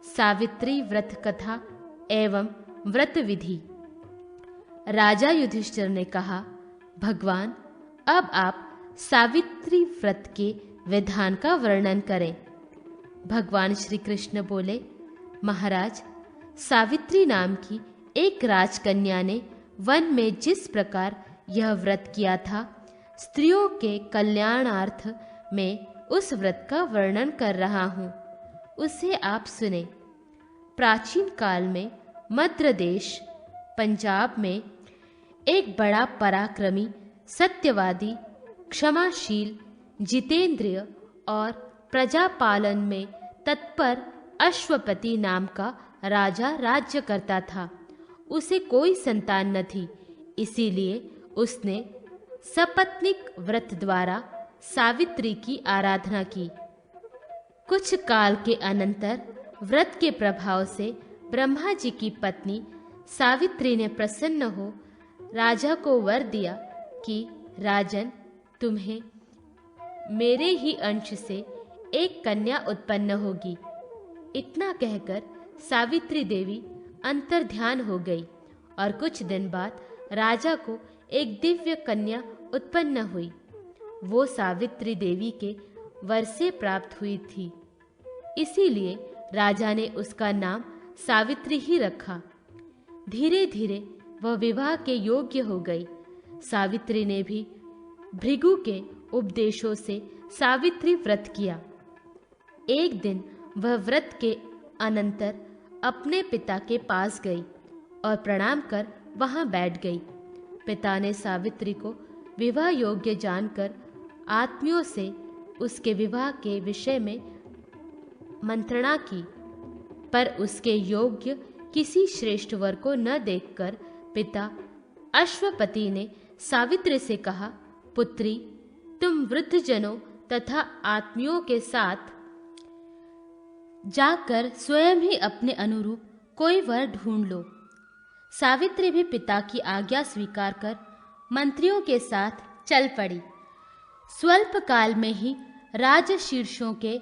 सावित्री व्रत कथा एवं व्रत विधि। राजा युधिष्ठिर ने कहा, भगवान, अब आप सावित्री व्रत के विधान का वर्णन करें। भगवान श्री कृष्ण बोले, महाराज, सावित्री नाम की एक राजकन्या ने वन में जिस प्रकार यह व्रत किया था, स्त्रियों के कल्याणार्थ में उस व्रत का वर्णन कर रहा हूँ, उसे आप सुने। प्राचीन काल में मध्य देश पंजाब में एक बड़ा पराक्रमी, सत्यवादी, क्षमाशील, जितेंद्रिय और प्रजापालन में तत्पर अश्वपति नाम का राजा राज्य करता था। उसे कोई संतान न थी, इसीलिए उसने सपत्नीक व्रत द्वारा सावित्री की आराधना की। कुछ काल के अनंतर व्रत के प्रभाव से ब्रह्मा जी की पत्नी सावित्री ने प्रसन्न हो राजा को वर दिया कि राजन, तुम्हें मेरे ही अंश से एक कन्या उत्पन्न होगी। इतना कहकर सावित्री देवी अंतर्ध्यान हो गई और कुछ दिन बाद राजा को एक दिव्य कन्या उत्पन्न हुई। वो सावित्री देवी के वर से प्राप्त हुई थी, इसीलिए राजा ने उसका नाम सावित्री ही रखा। धीरे धीरे वह विवाह के योग्य हो गई। सावित्री ने भी भृगु के उपदेशों से सावित्री व्रत किया। एक दिन वह व्रत के अनंतर अपने पिता के पास गई और प्रणाम कर वहां बैठ गई। पिता ने सावित्री को विवाह योग्य जानकर आत्मियों से उसके विवाह के विषय में मंत्रणा की, पर उसके योग्य किसी श्रेष्ठ वर को न देखकर पिता अश्वपति ने सावित्री से कहा, पुत्री, तुम वृद्धजनों तथा आत्मियों के साथ जाकर स्वयं ही अपने अनुरूप कोई वर ढूंढ लो। सावित्री भी पिता की आज्ञा स्वीकार कर मंत्रियों के साथ चल पड़ी। स्वल्प काल में ही राजशीर्षों के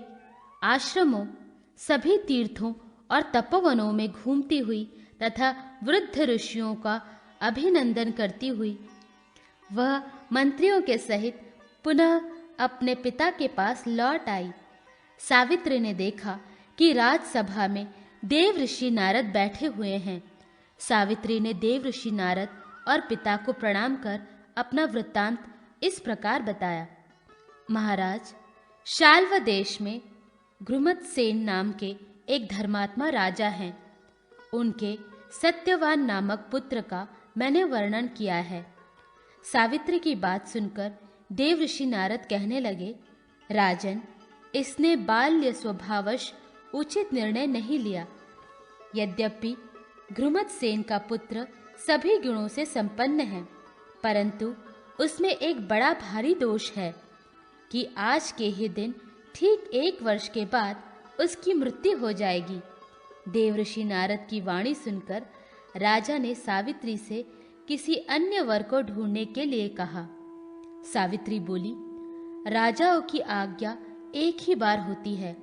आश्रमों, सभी तीर्थों और तपोवनों में घूमती हुई तथा वृद्ध ऋषियों का अभिनंदन करती हुई वह मंत्रियों के सहित पुनः अपने पिता के पास लौट आई। सावित्री ने देखा कि राजसभा में देव ऋषि नारद बैठे हुए हैं। सावित्री ने देव ऋषि नारद और पिता को प्रणाम कर अपना वृत्तांत इस प्रकार बताया। महाराज, शाल्व देश में घृमतसेन नाम के एक धर्मात्मा राजा हैं। उनके सत्यवान नामक पुत्र का मैंने वर्णन किया है। सावित्री की बात सुनकर देव ऋषि नारद कहने लगे, राजन, इसने बाल्य स्वभावश उचित निर्णय नहीं लिया। यद्यपि घृमतसेन का पुत्र सभी गुणों से संपन्न है, परंतु उसमें एक बड़ा भारी दोष है कि आज के ही दिन ठीक 1 वर्ष के बाद उसकी मृत्यु हो जाएगी। देवऋषि नारद की वाणी सुनकर राजा ने सावित्री से किसी अन्य वर को ढूंढने के लिए कहा। सावित्री बोली, राजाओं की आज्ञा एक ही बार होती है,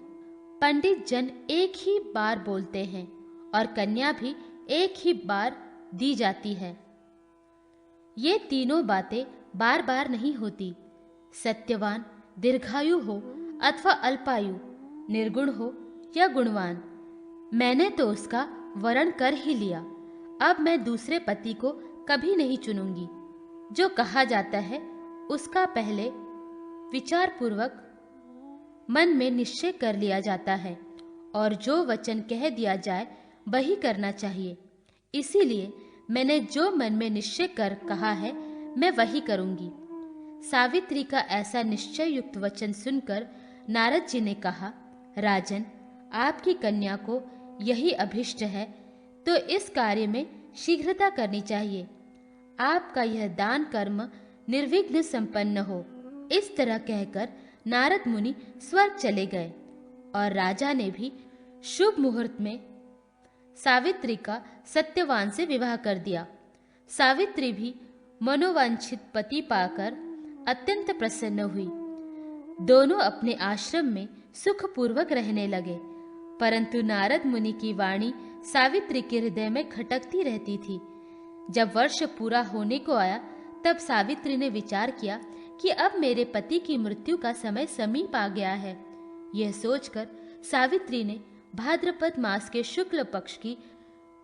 पंडित जन एक ही बार बोलते हैं और कन्या भी एक ही बार दी जाती है। ये तीनों बातें बार बार नहीं होती। सत्यवान दीर्घायु हो अथवा अल्पायु, निर्गुण हो या गुणवान। मैंने तो उसका वरण कर ही लिया। अब मैं दूसरे पति को कभी नहीं चुनूंगी। जो कहा जाता है उसका पहले विचार पूर्वक मन में निश्चय कर लिया जाता है और जो वचन कह दिया जाए वही करना चाहिए। इसीलिए मैंने जो मन में निश्चय कर कहा है मैं वही करूंगी। सावित्री का ऐसा निश्चय युक्त वचन सुनकर नारद जी ने कहा, राजन, आपकी कन्या को यही अभिष्ट है तो इस कार्य में शीघ्रता करनी चाहिए। आपका यह दान कर्म निर्विघ्न संपन्न हो। इस तरह कहकर नारद मुनि स्वर्ग चले गए और राजा ने भी शुभ मुहूर्त में सावित्री का सत्यवान से विवाह कर दिया। सावित्री भी मनोवांछित पति पाकर अत्यंत प्रसन्न हुई। दोनों अपने आश्रम में सुखपूर्वक रहने लगे। परंतु नारद मुनि की वाणी सावित्री के हृदय में खटकती रहती थी। जब वर्ष पूरा होने को आया तब सावित्री ने विचार किया कि अब मेरे पति की मृत्यु का समय समीप आ गया है। यह सोचकर सावित्री ने भाद्रपद मास के शुक्ल पक्ष की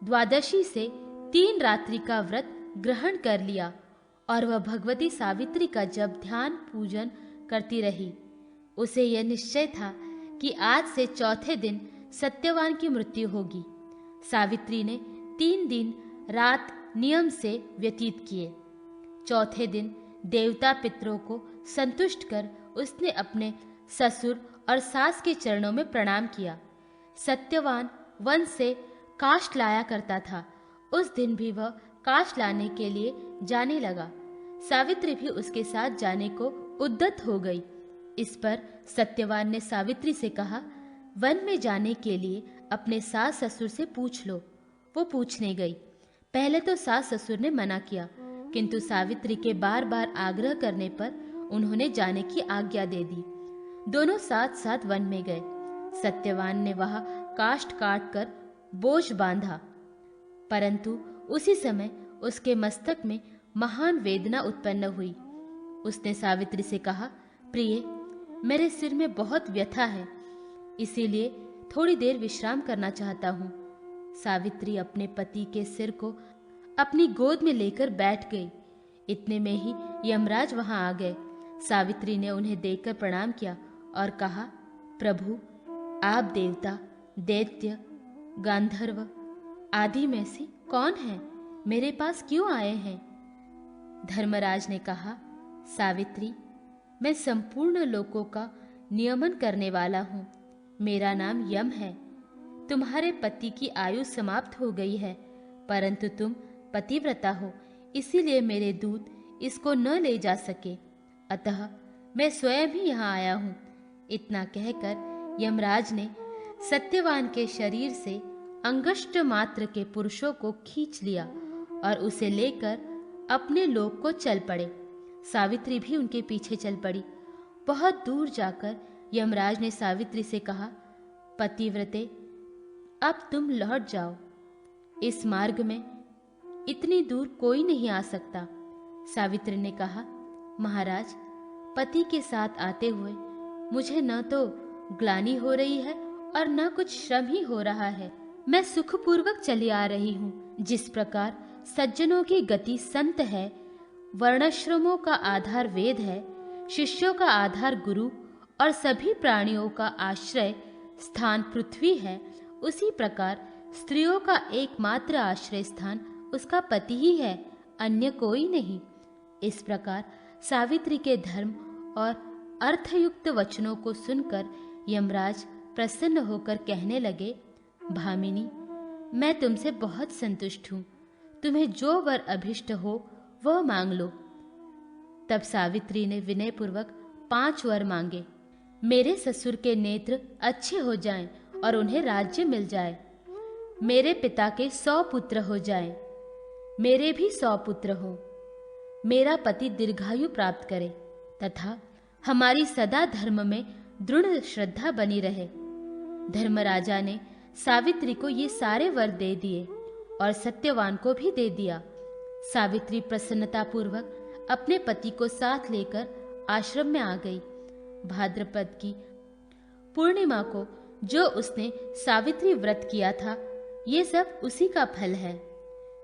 द्वादशी से 3 रात्रि का व्रत ग्रहण कर लिया और वह भगवती सावित्री का जब ध्यान पूजन करती रही। उसे यह निश्चय था कि आज से चौथे दिन सत्यवान की मृत्यु होगी। सावित्री ने 3 दिन रात नियम से व्यतीत किए। चौथे दिन देवता पितरों को संतुष्ट कर उसने अपने ससुर और सास के चरणों में प्रणाम किया। सत्यवान वन से काष्ठ लाया करता था। उस दिन भी वह काष्ठ लाने के लिए जाने लगा। सावित्री भी उसके साथ जाने को उद्यत हो गई। इस पर सत्यवान ने सावित्री से कहा, वन में जाने के लिए अपने सास ससुर से पूछ लो। वो पूछने गई। पहले तो सास ससुर ने मना किया, किंतु सावित्री के बार बार आग्रह करने पर उन्होंने जाने की आज्ञा दे दी। दोनों साथ साथ वन में गए। सत्यवान ने वहां काष्ठ काट कर बोझ बांधा, परंतु उसी समय उसके मस्तक में महान वेदना उत्पन्न हुई। उसने सावित्री से कहा, प्रिय, मेरे सिर में बहुत व्यथा है, इसीलिए थोड़ी देर विश्राम करना चाहता हूँ। सावित्री अपने पति के सिर को अपनी गोद में लेकर बैठ गई। इतने में ही यमराज वहां आ गए। सावित्री ने उन्हें देखकर प्रणाम किया और कहा, प्रभु, आप देवता, दैत्य, गांधर्व आदि में से कौन है? मेरे पास क्यों आए हैं? धर्मराज ने कहा, सावित्री, मैं संपूर्ण लोकों का नियमन करने वाला हूँ। मेरा नाम यम है। तुम्हारे पति की आयु समाप्त हो गई है, परंतु तुम पतिव्रता हो, इसीलिए मेरे दूत इसको न ले जा सके। अतः मैं स्वयं ही यहाँ आया हूँ। इतना कहकर यमराज ने सत्यवान के शरीर से अंगुष्ठ मात्र के पुरुषों को खींच लिया और उसे लेकर अपने लोक को चल पड़े। सावित्री भी उनके पीछे चल पड़ी। बहुत दूर जाकर यमराज ने सावित्री से कहा, पतिव्रते, अब तुम लौट जाओ। इस मार्ग में इतनी दूर कोई नहीं आ सकता। सावित्री ने कहा, महाराज, पति के साथ आते हुए मुझे न तो ग्लानि हो रही है और न कुछ श्रम ही हो रहा है। मैं सुखपूर्वक चली आ रही हूँ। जिस प्रकार सज्जनों की गति संत है, वर्णाश्रमों का आधार वेद है, शिष्यों का आधार गुरु और सभी प्राणियों का आश्रय स्थान पृथ्वी है, उसी प्रकार स्त्रियों का एकमात्र आश्रय स्थान उसका पति ही है, अन्य कोई नहीं। इस प्रकार सावित्री के धर्म और अर्थयुक्त वचनों को सुनकर यमराज प्रसन्न होकर कहने लगे, भामिनी, मैं तुमसे बहुत संतुष्ट हूँ। तुम्हें जो वर अभिष्ट हो वह मांग लो। तब सावित्री ने विनयपूर्वक 5 वर मांगे। मेरे ससुर के नेत्र अच्छे हो जाएं और उन्हें राज्य मिल जाए। मेरे पिता के 100 पुत्र हो जाएं, मेरे भी 100 पुत्र हों। मेरा पति दीर्घायु प्राप्त करे तथा हमारी सदा धर्म में दृढ़ श्रद्धा बनी रहे। धर्मराजा ने सावित्री को ये सारे वर दे दिए और सत्यवान को भी दे दिया। सावित्री प्रसन्नता पूर्वक अपने पति को साथ लेकर आश्रम में आ गई। भाद्रपद की पूर्णिमा को जो उसने सावित्री व्रत किया था, ये सब उसी का फल है।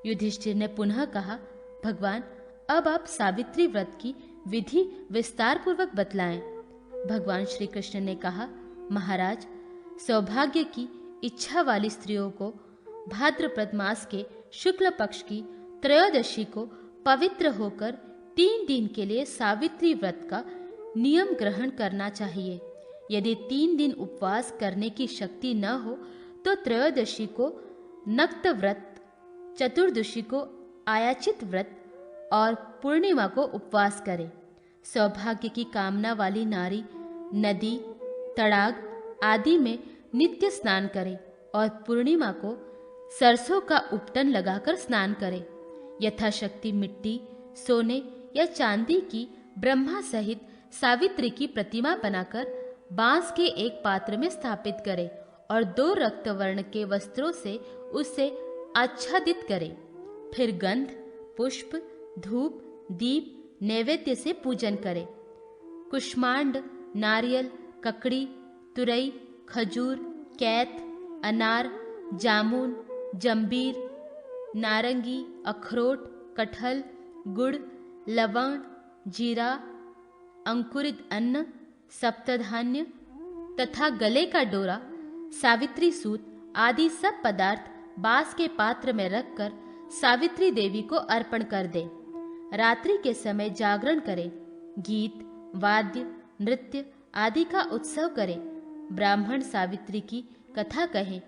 युधिष्ठिर ने पुनः कहा, भगवान, अब आप सावित्री व्रत की विधि विस्तार पूर्वक बतलाएं। भगवान श्री कृष्ण ने कहा, महाराज, सौभाग्य की इच्छा वाली स्त्रियों को भाद्रपद मास के शुक्ल पक्ष की त्रयोदशी को पवित्र होकर 3 दिन के लिए सावित्री व्रत का नियम ग्रहण करना चाहिए। यदि 3 दिन उपवास करने की शक्ति न हो तो त्रयोदशी को नक्त व्रत, चतुर्दशी को आयाचित व्रत और पूर्णिमा को उपवास करे। सौभाग्य की कामना वाली नारी नदी, तड़ाग आदि में नित्य स्नान करे और पूर्णिमा को सरसों का उपटन लगाकर स्नान करे। यथाशक्ति मिट्टी, सोने या चांदी की ब्रह्मा सहित सावित्री की प्रतिमा बनाकर बांस के एक पात्र में स्थापित करे और 2 रक्तवर्ण के वस्त्रों से उसे आच्छादित करे। फिर गंध, पुष्प, धूप, दीप, नैवेद्य से पूजन करे। कुष्मांड, नारियल, ककड़ी, तुरई, खजूर, कैथ, अनार, जामुन, जंबीर, नारंगी, अखरोट, कटहल, गुड़, लवण, जीरा, अंकुरित अन्न, सप्तधान्य तथा गले का डोरा, सावित्री सूत आदि सब पदार्थ बांस के पात्र में रखकर सावित्री देवी को अर्पण कर दे। रात्रि के समय जागरण करे, गीत, वाद्य, नृत्य आदि का उत्सव करे, ब्राह्मण सावित्री की कथा कहे।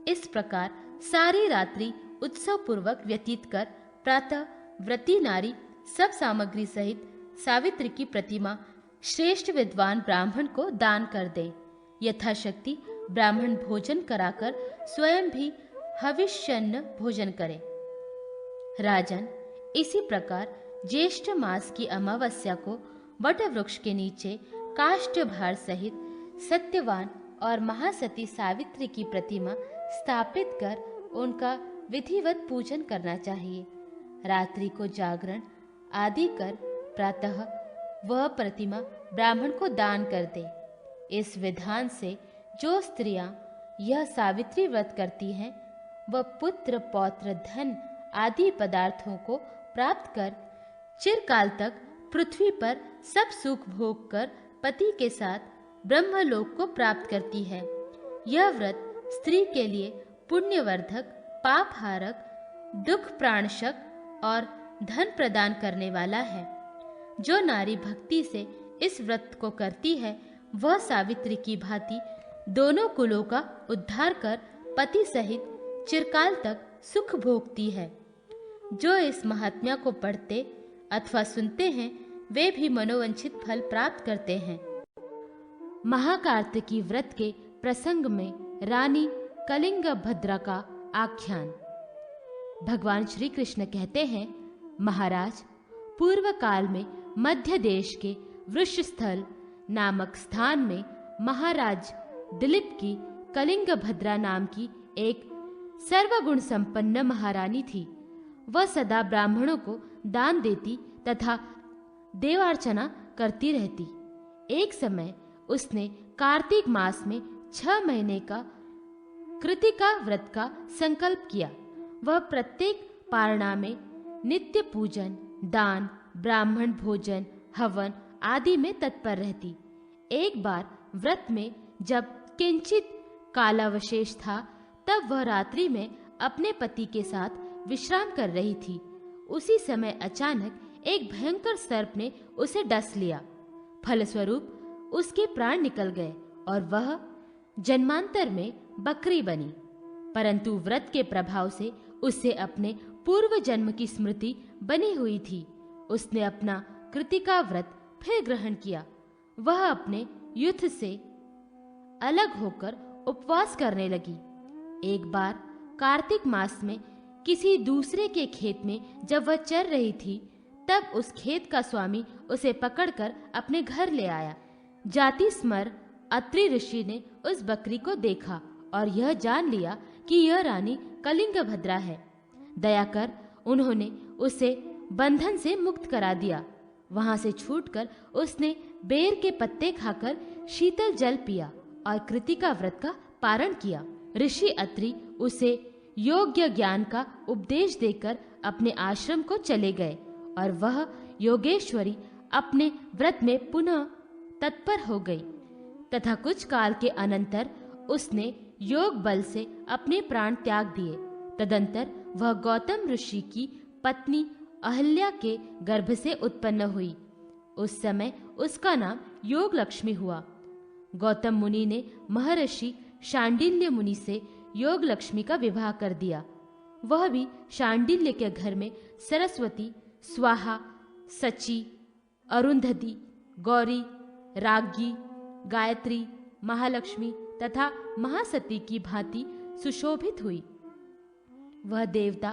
इस प्रकार सारी रात्रि उत्सव पूर्वक व्यतीत कर प्रातः व्रती नारी सब सामग्री सहित सावित्री की प्रतिमा श्रेष्ठ विद्वान ब्राह्मण को दान कर दे। यथाशक्ति ब्राह्मण भोजन कराकर स्वयं भी हविष्यन्न भोजन करे। राजन, इसी प्रकार ज्येष्ठ मास की अमावस्या को वट वृक्ष के नीचे काष्ठ भार सहित सत्यवान और महासती सावित्री की प्रतिमा स्थापित कर उनका विधिवत पूजन करना चाहिए। रात्रि को जागरण आदि कर प्रातः वह प्रतिमा ब्राह्मण को दान कर दे। इस विधान से जो स्त्रियां यह सावित्री व्रत करती हैं, वह पुत्र, पौत्र, धन आदि पदार्थों को प्राप्त कर चिरकाल तक पृथ्वी पर सब सुख भोग कर पति के साथ ब्रह्मलोक को प्राप्त करती है। यह व्रत स्त्री के लिए पुण्यवर्धक, पापहारक, दुख प्राणशक और धन प्रदान करने वाला है। जो नारी भक्ति से इस व्रत को करती है, वह सावित्री की भांति दोनों कुलों का उद्धार कर पति सहित चिरकाल तक सुख भोगती है। जो इस महात्म्य को पढ़ते अथवा सुनते हैं, वे भी मनोवांछित फल प्राप्त करते हैं। महाकार्तिकी व्रत के प्रसंग में रानी कलिंग भद्रा का आख्यान। भगवान श्री कृष्ण कहते हैं, महाराज, पूर्व काल में मध्य देश के वृषस्थल नामक स्थान में महाराज दिलीप की कलिंग भद्रा नाम की एक सर्वगुण संपन्न महारानी थी। वह सदा ब्राह्मणों को दान देती तथा देवार्चना करती रहती। एक समय उसने कार्तिक मास में 6 महीने का कृतिका व्रत का संकल्प किया। वह प्रत्येक पारणा में नित्य पूजन, दान, ब्राह्मण भोजन, हवन आदि में तत्पर रहती। एक बार व्रत में जब किंचित कालावशेष था, तब वह रात्रि में अपने पति के साथ विश्राम कर रही थी। उसी समय अचानक एक भयंकर सर्प ने उसे डस लिया। फलस्वरूप उसके प्राण निकल गए और वह जन्मांतर में बकरी बनी। परंतु व्रत के प्रभाव से उसे अपने पूर्व जन्म की स्मृति बनी हुई थी। उसने अपना कृतिका व्रत फिर ग्रहण किया। वह अपने युद्ध से अलग होकर उपवास करने लगी। एक बार कार्तिक मास में किसी दूसरे के खेत में जब वह चर रही थी, तब उस खेत का स्वामी उसे पकड़कर अपने घर ले आया। जाति स्मर अत्रि ऋषि ने उस बकरी को देखा और यह जान लिया कि यह रानी कलिंग भद्रा है। दया कर उन्होंने उसे बंधन से मुक्त करा दिया। वहां से छूटकर उसने बेर के पत्ते खाकर शीतल जल पिया और कृतिका व्रत का पारण किया। ऋषि अत्रि उसे योग्य ज्ञान का उपदेश देकर अपने आश्रम को चले गए और वह योगेश्वरी अपने व्रत में पुनः तत्पर हो गई तथा कुछ काल के अनंतर उसने योग बल से अपने प्राण त्याग दिए। तदंतर वह गौतम ऋषि की पत्नी अहल्या के गर्भ से उत्पन्न हुई। उस समय उसका नाम योग लक्ष्मी हुआ। गौतम मुनि ने महर्षि शांडिल्य मुनि से योग लक्ष्मी का विवाह कर दिया। वह भी शांडिल्य के घर में सरस्वती, स्वाहा, सची, अरुंधति, गौरी, राज्ञी, गायत्री, महालक्ष्मी तथा महासती की भांति सुशोभित हुई। वह देवता,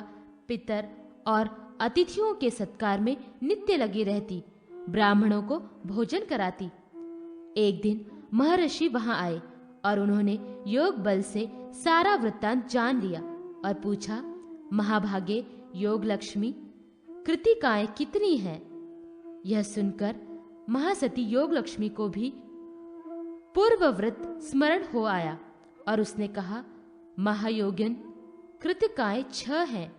पितर और अतिथियों के सत्कार में नित्य लगी रहती, ब्राह्मणों को भोजन कराती। एक दिन महर्षि वहां आए और उन्होंने योग बल से सारा वृत्तांत जान लिया और पूछा, महाभागे योग लक्ष्मी, कृतिकाएं कितनी हैं? यह सुनकर महासती योग लक्ष्मी को भी पूर्वव्रत स्मरण हो आया और उसने कहा, महायोगिन, कृतिकाएं 6 हैं।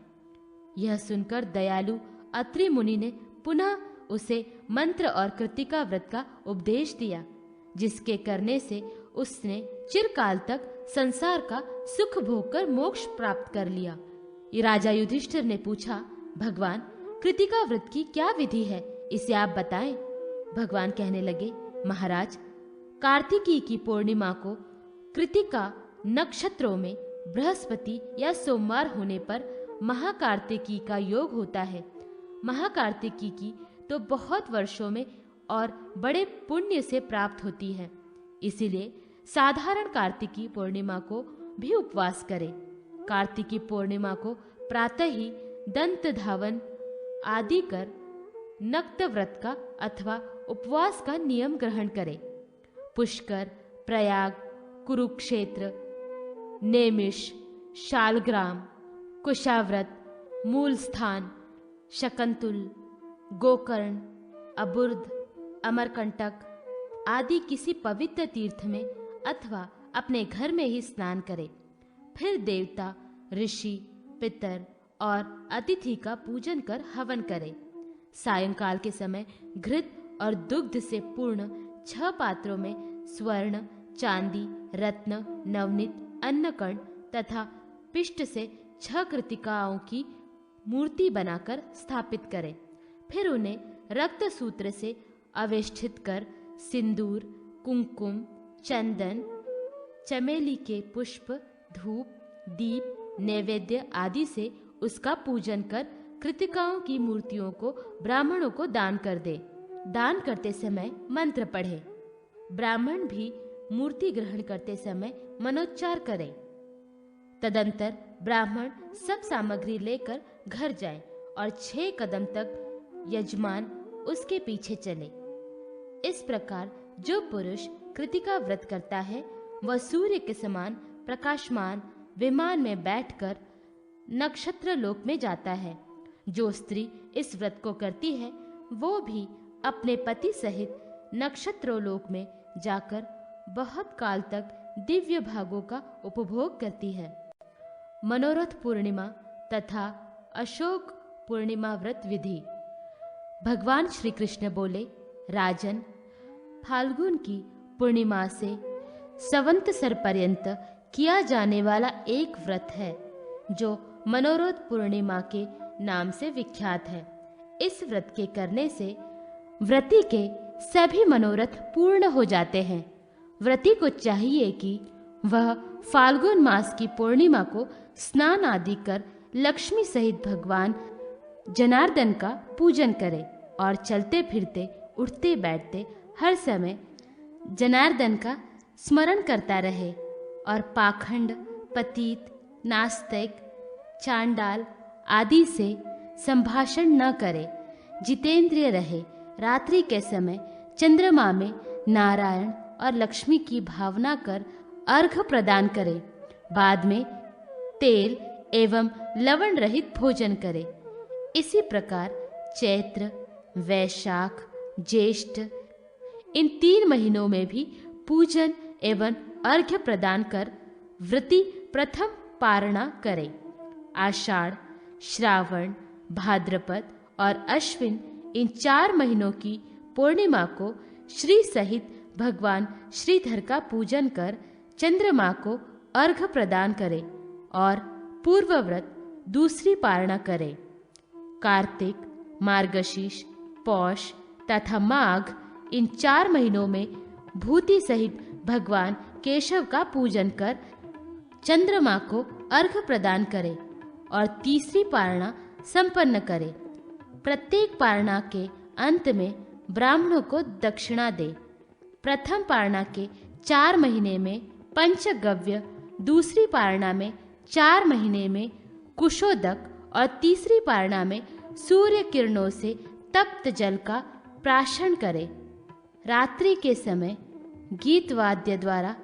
यह सुनकर दयालु अत्रि मुनि ने पुनः उसे मंत्र और कृतिका व्रत का उपदेश दिया, जिसके करने से उसने चिरकाल तक संसार का सुख भोग कर मोक्ष प्राप्त कर लिया। राजा युधिष्ठिर ने पूछा, भगवान, कृतिका व्रत की क्या विधि है, इसे आप बताएं। भगवान कहने लगे, महाराज, कार्तिकी की पूर्णिमा को कृतिका नक्षत्रों में बृहस्पति या सोमवार होने पर महाकार्तिकी का योग होता है। महाकार्तिकी की तो बहुत वर्षों में और बड़े पुण्य से प्राप्त होती है, इसीलिए साधारण कार्तिकी पूर्णिमा को भी उपवास करें। कार्तिकी पूर्णिमा को प्रातः ही दंत धावन आदि कर नक्त व्रत का अथवा उपवास का नियम ग्रहण करें। पुष्कर, प्रयाग, कुरुक्षेत्र, नेमिष, शालग्राम, कुशाव्रत, मूल स्थान, शकंतुल, गोकर्ण, अबुर्द, अमरकंटक आदि किसी पवित्र तीर्थ में अथवा अपने घर में ही स्नान करें। फिर देवता, ऋषि, पितर और अतिथि का पूजन कर हवन करें। सायंकाल के समय घृत और दुग्ध से पूर्ण 6 पात्रों में स्वर्ण, चांदी, रत्न, नवनीत, अन्नकण तथा पिष्ट से 6 कृतिकाओं की मूर्ति बनाकर स्थापित करें। फिर उन्हें रक्त सूत्र से आवेष्टित कर सिंदूर, कुंकुम, चंदन, चमेली के पुष्प, धूप, दीप, नैवेद्य आदि से उसका पूजन कर कृतिकाओं की मूर्तियों को ब्राह्मणों को दान कर दे। दान करते समय मंत्र पढ़े। ब्राह्मण भी मूर्ति ग्रहण करते समय मनोच्चार करें। तदंतर ब्राह्मण सब सामग्री लेकर घर जाए और 6 कदम तक यजमान उसके पीछे चले। इस प्रकार जो पुरुष कृतिका व्रत करता है वह सूर्य के समान प्रकाशमान विमान में बैठकर नक्षत्र लोक में जाता है। जो स्त्री इस व्रत को करती है वो भी अपने पति सहित नक्षत्रों लोक में जाकर बहुत काल तक दिव्य भागों का उपभोग करती है। मनोरथ पूर्णिमा तथा अशोक पूर्णिमा व्रत विधि। भगवान श्री कृष्ण बोले, राजन, फाल्गुन की पूर्णिमा से संवत्सर पर्यंत किया जाने वाला एक व्रत है जो मनोरथ पूर्णिमा के नाम से विख्यात है। इस व्रत के करने से व्रती के सभी मनोरथ पूर्ण हो जाते हैं। व्रती को चाहिए कि वह फाल्गुन मास की पूर्णिमा को स्नान आदि कर लक्ष्मी सहित भगवान जनार्दन का पूजन करे और चलते फिरते उठते बैठते हर समय जनार्दन का स्मरण करता रहे और पाखंड, पतित, नास्तिक, चांडाल आदि से संभाषण न करे। जितेंद्रिय रहे। रात्रि के समय चंद्रमा में नारायण और लक्ष्मी की भावना कर अर्घ्य प्रदान करे। बाद में तेल एवं लवण रहित भोजन करे। इसी प्रकार चैत्र, वैशाख, ज्येष्ठ इन 3 महीनों में भी पूजन एवं अर्घ्य प्रदान कर व्रती प्रथम पारणा करे। आषाढ़, श्रावण, भाद्रपद और अश्विन इन 4 महीनों की पूर्णिमा को श्री सहित भगवान श्रीधर का पूजन कर चंद्रमा को अर्घ्य प्रदान करे और पूर्वव्रत दूसरी पारणा करे। कार्तिक, मार्गशीर्ष, पौष तथा माघ इन 4 महीनों में भूति सहित भगवान केशव का पूजन कर चंद्रमा को अर्घ्य प्रदान करे और तीसरी पारणा संपन्न करे। प्रत्येक पारणा के अंत में ब्राह्मणों को दक्षिणा दे। प्रथम पारणा के 4 महीने में पंचगव्य, दूसरी पारणा में 4 महीने में कुशोदक और तीसरी पारणा में सूर्य किरणों से तप्त जल का प्राशन करे। रात्रि के समय गीत वाद्य द्वारा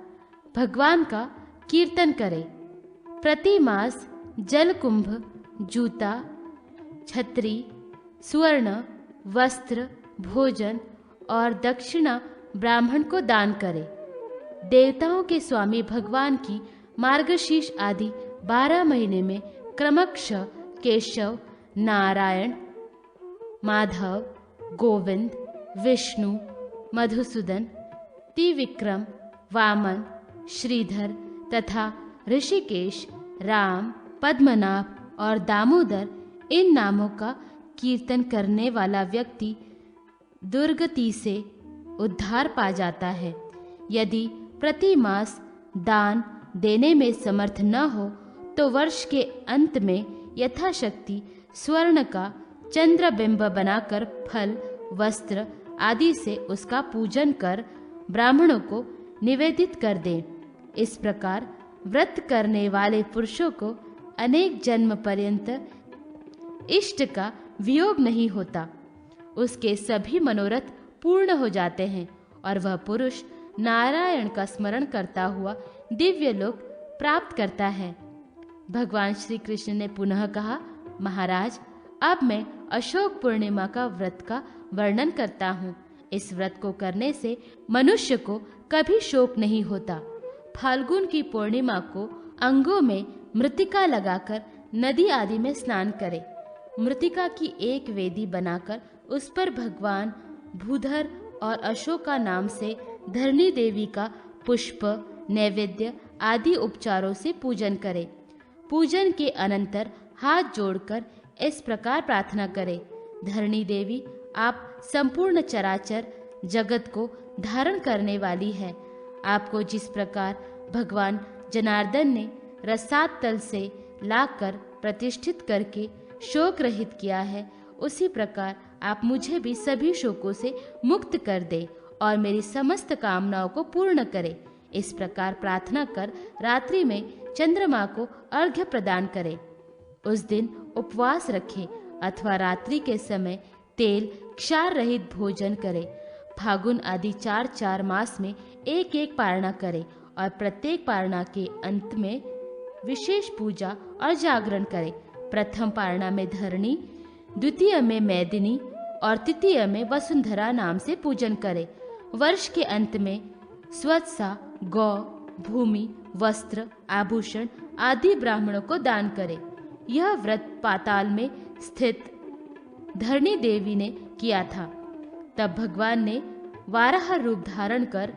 भगवान का कीर्तन करें। प्रति मास जलकुंभ, जूता, छतरी, स्वर्ण, वस्त्र, भोजन और दक्षिणा ब्राह्मण को दान करें। देवताओं के स्वामी भगवान की मार्गशीर्ष आदि 12 महीने में क्रमशः केशव, नारायण, माधव, गोविंद, विष्णु, मधुसूदन, त्रिविक्रम, वामन, श्रीधर तथा ऋषिकेश, राम, पद्मनाभ और दामोदर इन नामों का कीर्तन करने वाला व्यक्ति दुर्गति से उद्धार पा जाता है। यदि प्रति मास दान देने में समर्थ न हो तो वर्ष के अंत में यथाशक्ति स्वर्ण का चंद्रबिंब बनाकर फल, वस्त्र आदि से उसका पूजन कर ब्राह्मणों को निवेदित कर दें। इस प्रकार व्रत करने वाले पुरुषों को अनेक जन्म पर्यंत इष्ट का वियोग नहीं होता। उसके सभी मनोरथ पूर्ण हो जाते हैं और वह पुरुष नारायण का स्मरण करता हुआ दिव्य लोक प्राप्त करता है। भगवान श्री कृष्ण ने पुनः कहा, महाराज, अब मैं अशोक पूर्णिमा का व्रत का वर्णन करता हूँ। इस व्रत को करने से मनुष्य को कभी शोक नहीं होता। फाल्गुन की पूर्णिमा को अंगों में मृतिका लगाकर नदी आदि में स्नान करे। मृतिका की एक वेदी बनाकर उस पर भगवान भूधर और अशोका नाम से धरणी देवी का पुष्प, नैवेद्य आदि उपचारों से पूजन करे। पूजन के अनंतर हाथ जोड़कर इस प्रकार प्रार्थना करे, धरणी देवी, आप संपूर्ण चराचर जगत को धारण करने वाली है। आपको जिस प्रकार भगवान जनार्दन ने रसातल से लाकर प्रतिष्ठित करके शोक रहित किया है, उसी प्रकार आप मुझे भी सभी शोकों से मुक्त कर दे और मेरी समस्त कामनाओं को पूर्ण करे। इस प्रकार प्रार्थना कर रात्रि में चंद्रमा को अर्घ्य प्रदान करें। उस दिन उपवास रखें अथवा रात्रि के समय तेल क्षार रहित भोजन करें। फागुन आदि 4 मास में एक एक पारणा करें और प्रत्येक पारणा के अंत में विशेष पूजा और जागरण करें। प्रथम पारणा में धरणी, द्वितीय में मैदिनी और तृतीय में वसुंधरा नाम से पूजन करें। वर्ष के अंत में स्वत्सा, गौ, भूमि, वस्त्र, आभूषण आदि ब्राह्मणों को दान करें। यह व्रत पाताल में स्थित धरणी देवी ने किया था। तब भगवान ने वाराह रूप धारण कर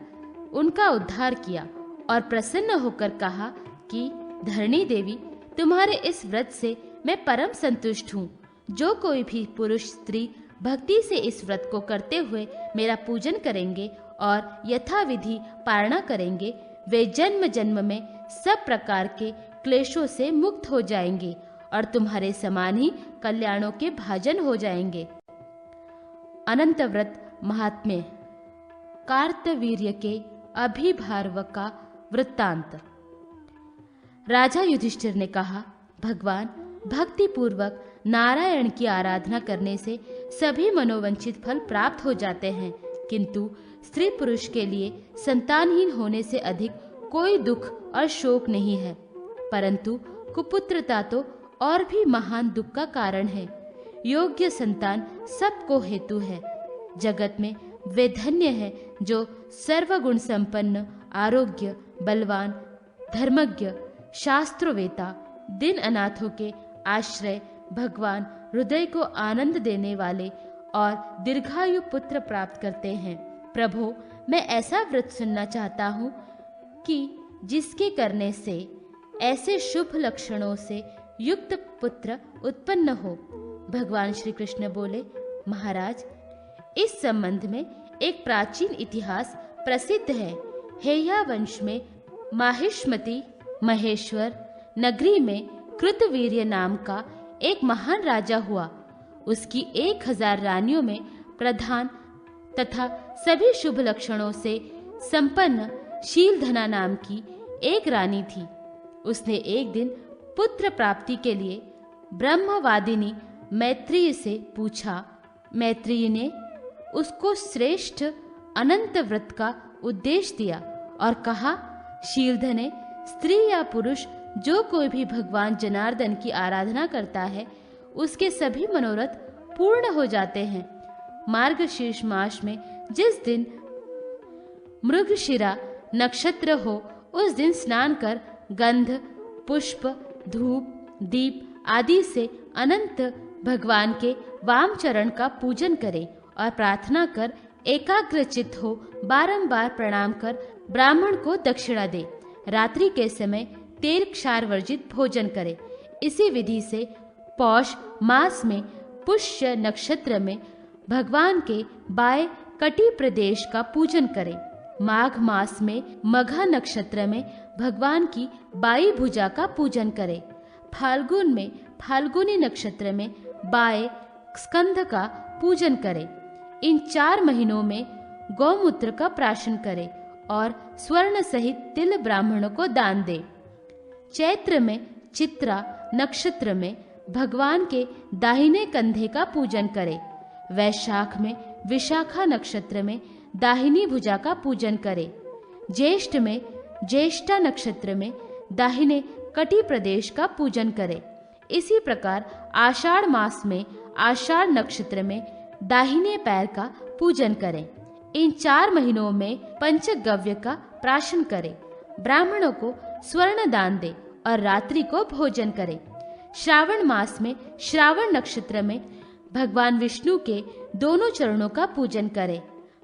उनका उद्धार किया और प्रसन्न होकर कहा कि धरणी देवी, तुम्हारे इस व्रत से मैं परम संतुष्ट हूँ। जो कोई भी पुरुष स्त्री भक्ति से इस व्रत को करते हुए मेरा पूजन करेंगे और यथाविधि पारणा करेंगे, वे जन्म जन्म में सब प्रकार के क्लेशों से मुक्त हो जाएंगे और तुम्हारे समान ही कल्याणों के भाजन हो जाएंगे। अनंत व्रत महात्म्य। कार्तवीर्य के अभिभार्व का वृत्तांत। राजा युधिष्ठिर ने कहा, भगवान, भक्ति पूर्वक नारायण की आराधना करने से सभी मनोवांछित फल प्राप्त हो जाते हैं, किंतु स्त्री पुरुष के लिए संतानहीन होने से अधिक कोई दुख और शोक नहीं है। परंतु कुपुत्रता तो और भी महान दुख का कारण है। योग्य संतान सबको हेतु है। जगत में वे धन्य है जो सर्वगुण संपन्न, आरोग्य, बलवान, धर्मज्ञ, शास्त्रवेता, दिन अनाथों के आश्रय, भगवान हृदय को आनंद देने वाले और दीर्घायु पुत्र प्राप्त करते हैं। प्रभो, मैं ऐसा व्रत सुनना चाहता हूँ कि जिसके करने से ऐसे शुभ लक्षणों से युक्त पुत्र उत्पन्न हो। भगवान श्री कृष्ण बोले, महाराज, इस संबंध में एक प्राचीन इतिहास प्रसिद्ध है। हेया वंश में माहिष्मति महेश्वर नगरी में कृतवीर्य नाम का एक महान राजा हुआ। उसकी 1000 रानियों में प्रधान तथा सभी शुभ लक्षणों से संपन्न शीलधना नाम की एक रानी थी। उसने एक दिन पुत्र प्राप्ति के लिए ब्रह्मवादिनी मैत्रेय से पूछा। मैत्रेय ने उसको श्रेष्ठ अनंत व्रत का उद्देश्य दिया और कहा, शीलधने, स्त्री या पुरुष जो कोई भी भगवान जनार्दन की आराधना करता है उसके सभी मनोरथ पूर्ण हो जाते हैं। मार्गशीर्ष मास में जिस दिन मृगशिरा नक्षत्र हो उस दिन स्नान कर गंध, पुष्प, धूप, दीप आदि से अनंत भगवान के वाम चरण का पूजन करें और प्रार्थना कर एकाग्रचित्त हो बारंबार प्रणाम कर ब्राह्मण को दक्षिणा दे। रात्रि के समय तेल क्षार वर्जित भोजन करे। इसी विधि से पौष मास में पुष्य नक्षत्र में भगवान के बाएं कटी प्रदेश का पूजन करें। माघ मास में मघा नक्षत्र में भगवान की बाई भुजा का पूजन करें। फाल्गुन में फाल्गुनी नक्षत्र में बाएं स्कंध का पूजन करें। इन 4 महीनों में गौमूत्र का प्राशन करें और स्वर्ण सहित तिल ब्राह्मणों को दान दे। चैत्र में चित्रा नक्षत्र में भगवान के दाहिने कंधे का पूजन करें। वैशाख में विशाखा नक्षत्र में दाहिनी भुजा का पूजन करें। ज्येष्ठ में ज्येष्ठा नक्षत्र में दाहिने कटी प्रदेश का पूजन करें। इसी प्रकार आषाढ़ मास में आषाढ़ नक्षत्र में दाहिने पैर का पूजन करें। इन 4 महीनों में पंचगव्य का प्राशन करें। ब्राह्मणों को स्वर्ण दान दे और रात्रि को भोजन करें। श्रावण मास में श्रावण नक्षत्र में भगवान विष्णु के दोनों चरणों का पूजन करें।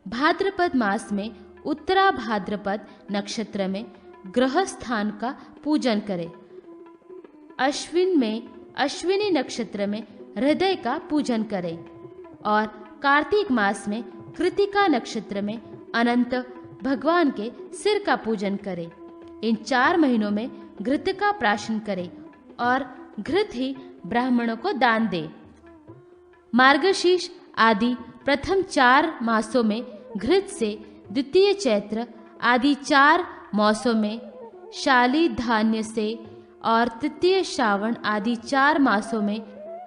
भाद्रपद मास में उत्तरा भाद्रपद नक्षत्र में ग्रह स्थान का पूजन करें। अश्विन में अश्विनी नक्षत्र में हृदय का पूजन करें और कार्तिक मास में कृतिका नक्षत्र में अनंत भगवान के सिर का पूजन करें। इन 4 महीनों में घृत का प्राशन करें और घृत ही ब्राह्मणों को दान दे। मार्गशीर्ष आदि प्रथम 4 मासों में घृत से, द्वितीय चैत्र आदि 4 मासों में शाली धान्य से और तृतीय श्रावण आदि 4 मासों में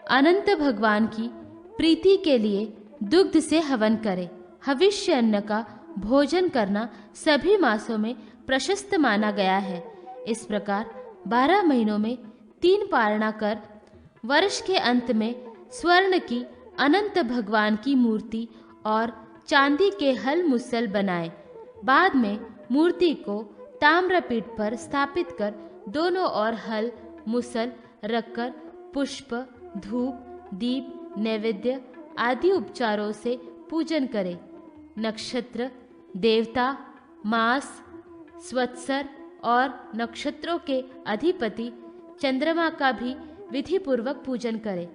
अनंत भगवान की प्रीति के लिए दुग्ध से हवन करे। हविष्य अन्न का भोजन करना सभी मासों में प्रशस्त माना गया है। इस प्रकार 12 महीनों में 3 पारणा कर वर्ष के अंत में स्वर्ण की अनंत भगवान की मूर्ति और चांदी के हल मुसल बनाए। बाद में मूर्ति को ताम्रपीठ पर स्थापित कर दोनों ओर हल मुसल रखकर पुष्प, धूप, दीप, नैवेद्य आदि उपचारों से पूजन करें। नक्षत्र, देवता, मास, संवत्सर और नक्षत्रों के अधिपति चंद्रमा का भी विधि पूर्वक पूजन करें।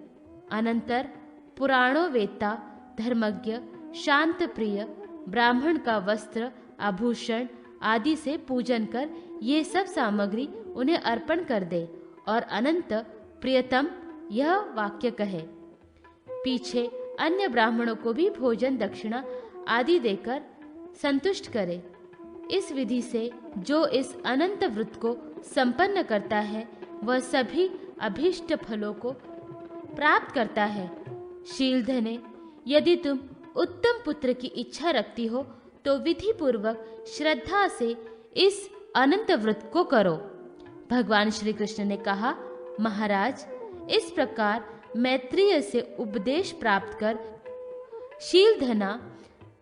अनंतर पुराणों वेत्ता, धर्मज्ञ, शांत प्रिय ब्राह्मण का वस्त्र, आभूषण आदि से पूजन कर ये सब सामग्री उन्हें अर्पण कर दे और अनंत प्रियतम यह वाक्य कहे। पीछे अन्य ब्राह्मणों को भी भोजन, दक्षिणा आदि देकर संतुष्ट करे। इस विधि से जो इस अनंत व्रत को संपन्न करता है वह सभी अभीष्ट फलों को प्राप्त करता है। शीलधने, यदि तुम उत्तम पुत्र की इच्छा रखती हो तो विधि पूर्वक श्रद्धा से इस अनंत व्रत को करो। भगवान श्री कृष्ण ने कहा, महाराज, इस प्रकार मैत्रेय से उपदेश प्राप्त कर शीलधना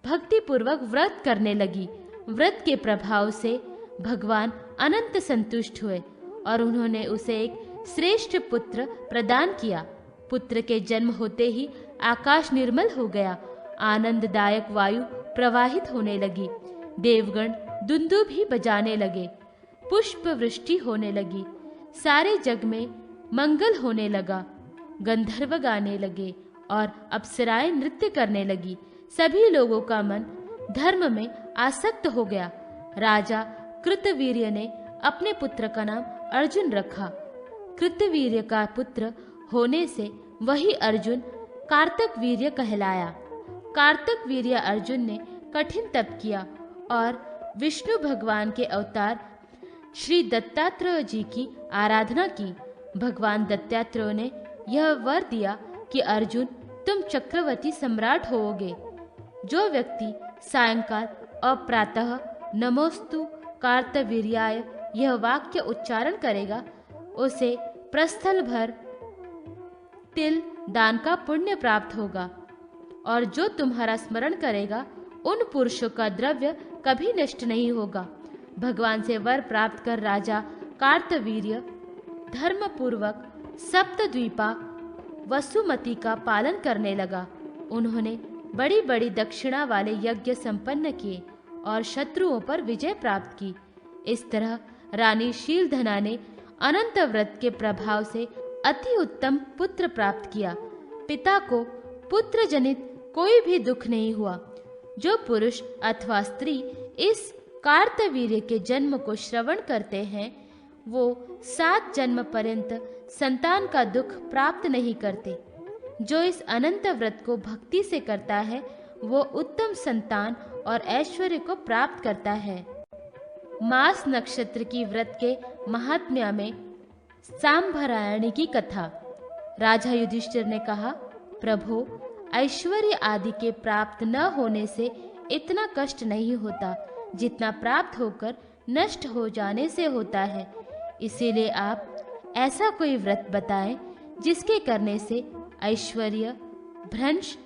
भक्ति पूर्वक व्रत करने लगी। व्रत के प्रभाव से भगवान अनंत संतुष्ट हुए और उन्होंने उसे एक श्रेष्ठ पुत्र प्रदान किया। पुत्र के जन्म होते ही आकाश निर्मल हो गया, आनंददायक वायु प्रवाहित होने लगी, देवगण दुंदुभी बजाने लगे, पुष्प वृष्टि होने लगी, सारे जग में मंगल होने लगा, गंधर्व गाने लगे और अप्सराएं नृत्य करने लगी। सभी लोगों का मन धर्म में आसक्त हो गया। राजा कृतवीर्य ने अपने पुत्र का नाम अर्जुन रखा। कृतवीर्य का पुत्र होने से वही अर्जुन कार्तकवीर्य कहलाया। कार्तकवीर्य अर्जुन ने कठिन तप किया और विष्णु भगवान के अवतार श्री दत्तात्रेय जी की आराधना की। भगवान दत्तात्रेय ने यह वर दिया कि अर्जुन, तुम चक्रवर्ती सम्राट होोगे। जो व्यक्ति सायंकाल और प्रातः नमोस्तु कार्तवीर्याय यह वाक्य उच्चारण करेगा, उसे प्रस्थल भर तिल दान का पुण्य प्राप्त होगा। और जो तुम्हारा स्मरण करेगा, उन पुरुषों का द्रव्य कभी नष्ट नहीं होगा। भगवान से वर प्राप्त कर राजा कार्तवीर्य धर्म पूर्वक सप्तद्वीपा वसुमती का पालन करने लगा। उन्होंने बड़ी बड़ी दक्षिणा वाले यज्ञ संपन्न किए और शत्रुओं पर विजय प्राप्त की। इस तरह रानी शीलधना ने अनंत व्रत के प्रभाव से अति उत्तम पुत्र प्राप्त किया। पिता को पुत्र जनित कोई भी दुख नहीं हुआ। जो पुरुष अथवा स्त्री इस कार्तवीर्य के जन्म को श्रवण करते हैं, वो 7 जन्म पर्यंत संतान का दुख प्राप्त नहीं करते। जो इस अनंत व्रत को भक्ति से करता है, वो उत्तम संतान और ऐश्वर्य को प्राप्त करता है। मास नक्षत्र की व्रत के महात्म्य में सांभरायणी की कथा। राजा युधिष्ठिर ने कहा, प्रभु, ऐश्वर्य आदि के प्राप्त न होने से इतना कष्ट नहीं होता जितना प्राप्त होकर नष्ट हो जाने से होता है। इसीलिए आप ऐसा कोई व्रत बताएं जिसके करने से ऐश्वर्य, भ्रंश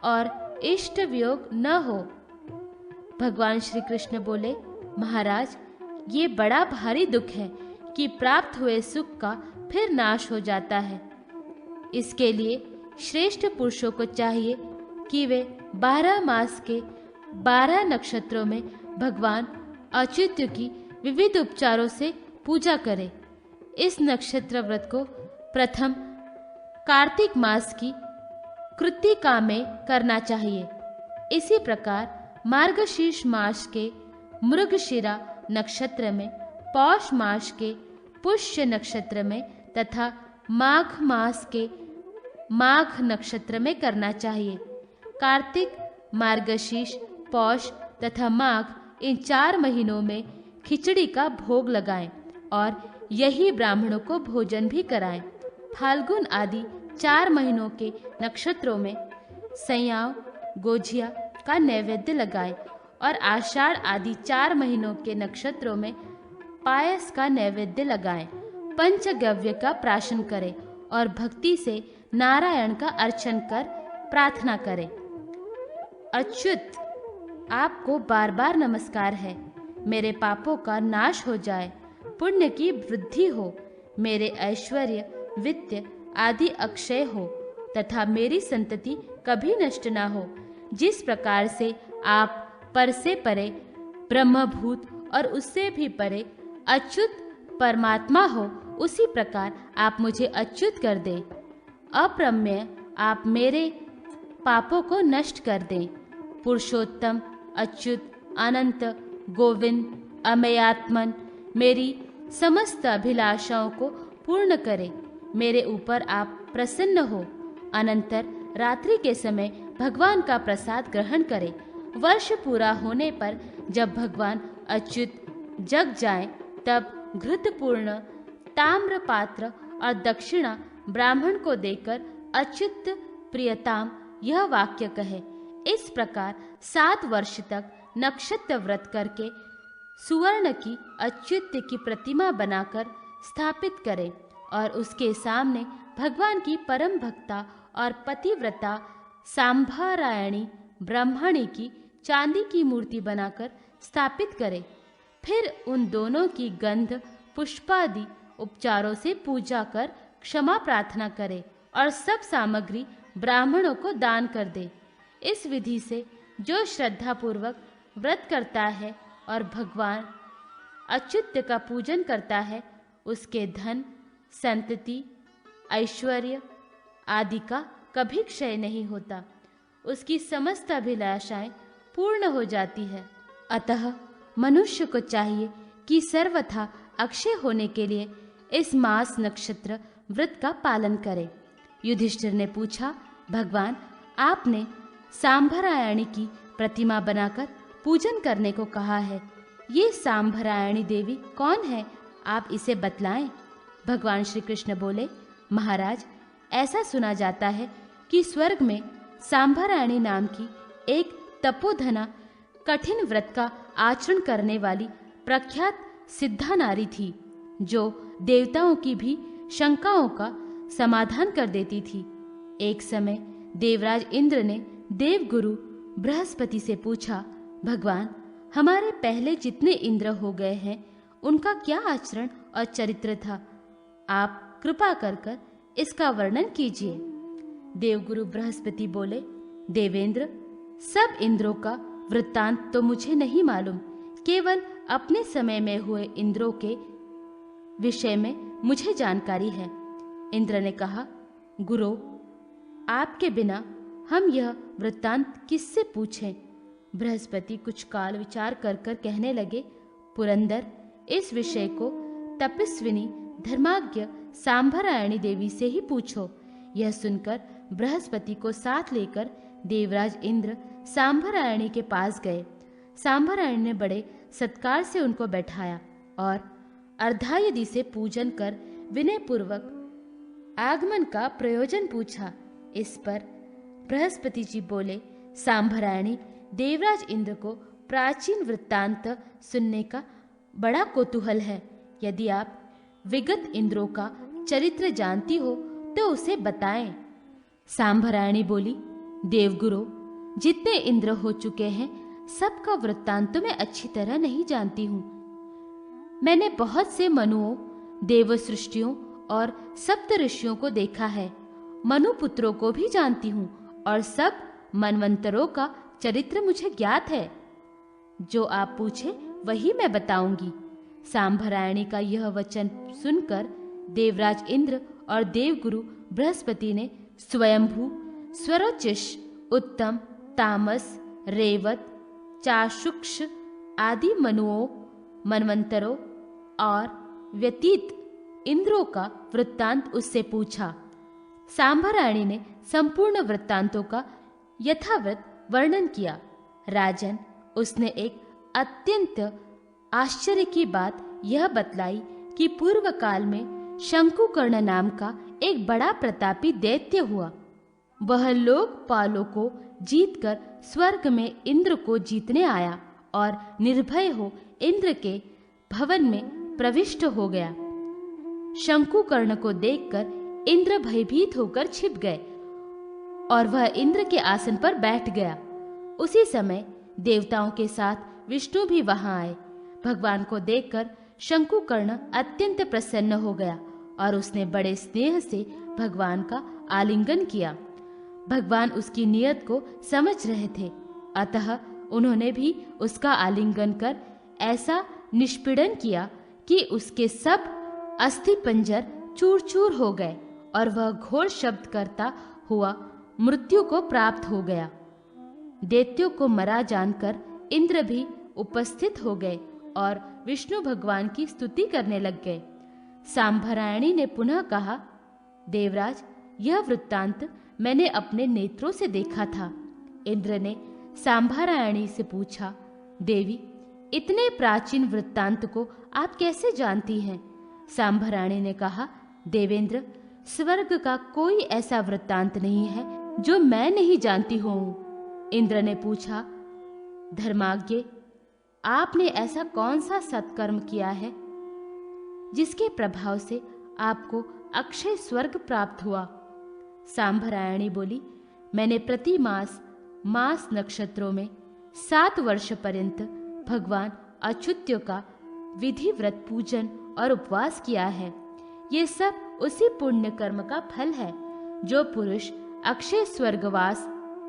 और इष्ट वियोग न हो। भगवान श्री कृष्ण बोले, महाराज, ये बड़ा भारी दुख है कि प्राप्त हुए सुख का फिर नाश हो जाता है। इसके लिए श्रेष्ठ पुरुषों को चाहिए कि वे 12 मास के 12 नक्षत्रों में भगवान अच्युत की विविध उपचारों से पूजा करें। इस नक्षत्र व्रत को प्रथम कार्तिक मास की कृत्तिका में करना चाहिए। इसी प्रकार मार्गशीर्ष मास के मृगशिरा नक्षत्र में, पौष मास के पुष्य नक्षत्र में तथा माघ मास के माघ नक्षत्र में करना चाहिए। कार्तिक, मार्गशीर्ष, पौष तथा माघ इन 4 महीनों में खिचड़ी का भोग लगाएं और यही ब्राह्मणों को भोजन भी कराएं। फाल्गुन आदि 4 महीनों के नक्षत्रों में सयाव, गोझिया का नैवेद्य लगाएं और आषाढ़ आदि 4 महीनों के नक्षत्रों में पायस का नैवेद्य लगाएं। पंचगव्य का प्राशन करें और भक्ति से नारायण का अर्चन कर प्रार्थना करें। अच्युत, आपको बार बार नमस्कार है। मेरे पापों का नाश हो जाए, पुण्य की वृद्धि हो, मेरे ऐश्वर्य, वित्त आदि अक्षय हो तथा मेरी संतति कभी नष्ट ना हो। जिस प्रकार से आप पर से परे ब्रह्मभूत और उससे भी परे अच्युत परमात्मा हो, उसी प्रकार आप मुझे अच्युत कर दें। अप्रमेय आप मेरे पापों को नष्ट कर दें। पुरुषोत्तम, अच्युत, अनंत, गोविंद, अमेयात्मन मेरी समस्त अभिलाषाओं को पूर्ण करें। मेरे ऊपर आप प्रसन्न हो। अनंतर रात्रि के समय भगवान का प्रसाद ग्रहण करें। वर्ष पूरा होने पर जब भगवान अच्युत जग जाए, तब घृतपूर्ण ताम्र पात्र और दक्षिणा ब्राह्मण को देकर अच्युत प्रियताम यह वाक्य कहे। इस प्रकार 7 वर्ष तक नक्षत्र व्रत करके सुवर्ण की अच्युत की प्रतिमा बनाकर स्थापित करें और उसके सामने भगवान की परम भक्ता और पतिव्रता सांभरायणी ब्राह्मणी की चांदी की मूर्ति बनाकर स्थापित करें। फिर उन दोनों की गंध पुष्पादि उपचारों से पूजा कर क्षमा प्रार्थना करें और सब सामग्री ब्राह्मणों को दान कर दे। इस विधि से जो श्रद्धा पूर्वक व्रत करता है और भगवान अच्युत का पूजन करता है, उसके धन, संतति, ऐश्वर्य आदि का कभी क्षय नहीं होता। उसकी समस्त अभिलाषाएं पूर्ण हो जाती है। अतः मनुष्य को चाहिए कि सर्वथा अक्षय होने के लिए इस मास नक्षत्र व्रत का पालन करे। युधिष्ठिर ने पूछा, भगवान, आपने सांभरायणी की प्रतिमा बनाकर पूजन करने को कहा है। ये सांभरायणी देवी कौन है? आप इसे बतलाएं। भगवान श्री कृष्ण बोले, महाराज, ऐसा सुना जाता है कि स्वर्ग में सांभरायणी नाम की एक तपोधना कठिन व्रत का आचरण करने वाली प्रख्यात सिद्धा नारी थी, जो देवताओं की भी शंकाओं का समाधान कर देती थी। एक समय देवराज इंद्र ने देवगुरु बृहस्पति से पूछा, भगवान, हमारे पहले जितने इंद्र हो गए हैं उनका क्या आचरण और चरित्र था? आप कृपा कर इसका वर्णन कीजिए। देवगुरु बृहस्पति बोले, देवेंद्र, सब इंद्रों का वृत्तांत तो मुझे नहीं मालूम, केवल अपने समय में हुए इंद्रों के विषय में मुझे जानकारी है। इंद्र ने कहा, गुरु, आपके बिना हम यह वृत्तांत किससे पूछें? बृहस्पति कुछ काल विचार कर कहने लगे, पुरंदर, इस विषय को तपस्विनी धर्माज्ञ सांभरायणी देवी से ही पूछो। यह सुनकर बृहस्पति को साथ लेकर देवराज इंद्र सांभरायणी के पास गए। सांभरायणी ने बड़े सत्कार से उनको बैठाया और अर्धायदि से पूजन कर विनय पूर्वक आगमन का प्रयोजन पूछा। इस पर बृहस्पति जी बोले, सांभरायणी, देवराज इंद्र को प्राचीन वृत्तांत सुनने का बड़ा कौतूहल है। यदि आप विगत इंद्रों का चरित्र जानती हो तो उसे बताएं। सांभरायणी बोली, देवगुरु, जितने इंद्र हो चुके हैं सबका वृत्तांत तो मैं अच्छी तरह नहीं जानती हूँ। मैंने बहुत से मनुओं, देव सृष्टियों और सप्त ऋषियों को देखा है। मनुपुत्रों को भी जानती हूँ और सब मनवंतरों का चरित्र मुझे ज्ञात है। जो आप पूछे वही मैं बताऊंगी। सांभरायणी का यह वचन सुनकर देवराज इंद्र और देवगुरु बृहस्पति ने स्वयंभू, स्वरोचिष, उत्तम, तामस, रेवत, चाशुक्ष आदि मनुओं, मनवंतरों और व्यतीत इंद्रों का वृत्तांत उससे पूछा। सांभरायणी ने संपूर्ण वृत्तांतों का यथावत वर्णन किया। राजन, उसने एक अत्यंत आश्चर्य की बात यह बतलाई कि पूर्व काल में शंकुकर्ण नाम का एक बड़ा प्रतापी दैत्य हुआ। वह लोकपालों को जीतकर स्वर्ग में इंद्र को जीतने आया और निर्भय हो इंद्र के भवन में प्रविष्ट हो गया। शंकुकर्ण को देखकर इंद्र भयभीत होकर छिप गए और वह इंद्र के आसन पर बैठ गया। उसी समय देवताओं के साथ विष्णु भी वहां आए। भगवान को देखकर शंकुकर्ण अत्यंत प्रसन्न हो गया और उसने बड़े स्नेह से भगवान का आलिंगन किया। भगवान उसकी नियत को समझ रहे थे, अतः उन्होंने भी उसका आलिंगन कर ऐसा निष्पीड़न किया कि उसके सब अस्थि पंजर चूर चूर हो गए और वह घोर शब्द करता हुआ मृत्यु को प्राप्त हो गया। दैत्यों को मरा जानकर इंद्र भी उपस्थित हो गए और विष्णु भगवान की स्तुति करने लग गए। सांभरायणी ने पुनः कहा, देवराज, यह वृत्तांत मैंने अपने नेत्रों से देखा था। इंद्र ने सांभरायणी से पूछा, देवी, इतने प्राचीन वृत्तांत को आप कैसे जानती हैं? सांभरायणी ने कहा, देवेंद्र, स्वर्ग का कोई ऐसा वृत्तांत नहीं है जो मैं नहीं जानती हूँ। इंद्र ने पूछा, धर्माज्ञ, आपने ऐसा कौन सा सत्कर्म किया है जिसके प्रभाव से आपको अक्षय स्वर्ग प्राप्त हुआ? सांभरायणी बोली, मैंने प्रति मास नक्षत्रों में 7 वर्ष पर्यंत भगवान अच्युत्य का विधिव्रत पूजन और उपवास किया है। ये सब उसी पुण्य कर्म का फल है। जो पुरुष अक्षय स्वर्गवास,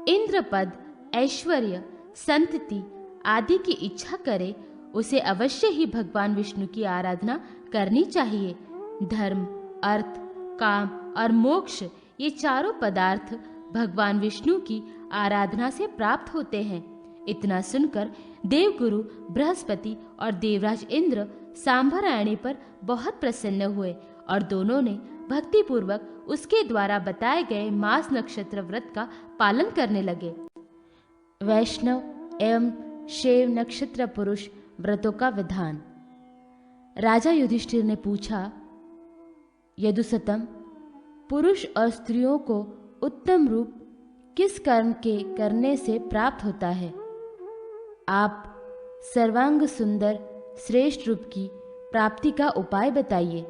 इंद्रपद, ऐश्वर्य, संतति आदि की इच्छा करे, उसे अवश्य ही भगवान विष्णु की आराधना करनी चाहिए। धर्म, अर्थ, काम और मोक्ष, ये चारों पदार्थ भगवान विष्णु की आराधना से प्राप्त होते हैं। इतना सुनकर देवगुरु बृहस्पति और देवराज इंद्र सांभरायणी पर बहुत प्रसन्न हुए और दोनों ने भक्ति पूर्वक उसके द्वारा बताए गए मास नक्षत्र व्रत का पालन करने लगे। वैष्णव एवं शैव नक्षत्र पुरुष व्रतों का विधान। राजा युधिष्ठिर ने पूछा, यदुसतम, पुरुष और स्त्रियों को उत्तम रूप किस कर्म के करने से प्राप्त होता है? आप सर्वांग सुंदर, श्रेष्ठ रूप की प्राप्ति का उपाय बताइए।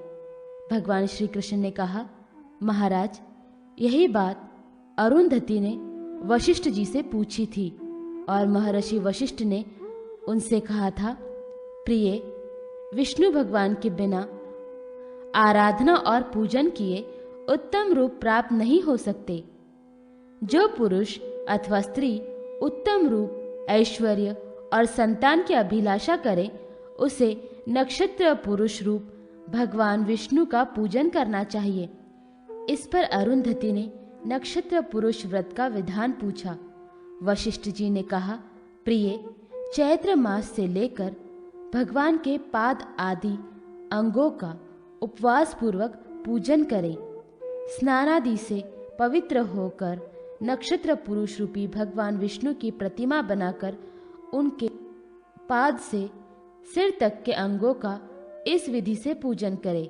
भगवान श्री कृष्ण ने कहा, महाराज, यही बात अरुंधति ने वशिष्ठ जी से पूछी थी और महर्षि वशिष्ठ ने उनसे कहा था, प्रिय, विष्णु भगवान के बिना आराधना और पूजन किए उत्तम रूप प्राप्त नहीं हो सकते। जो पुरुष अथवा स्त्री उत्तम रूप, ऐश्वर्य और संतान की अभिलाषा करे, उसे नक्षत्र पुरुष रूप भगवान विष्णु का पूजन करना चाहिए। इस पर अरुंधति ने नक्षत्र पुरुष व्रत का विधान पूछा। वशिष्ठ जी ने कहा, प्रिय, चैत्र मास से लेकर भगवान के पाद आदि अंगों का उपवास पूर्वक पूजन करें। स्नानादि से पवित्र होकर नक्षत्र पुरुष रूपी भगवान विष्णु की प्रतिमा बनाकर उनके पाद से सिर तक के अंगों का इस विधि से पूजन करें।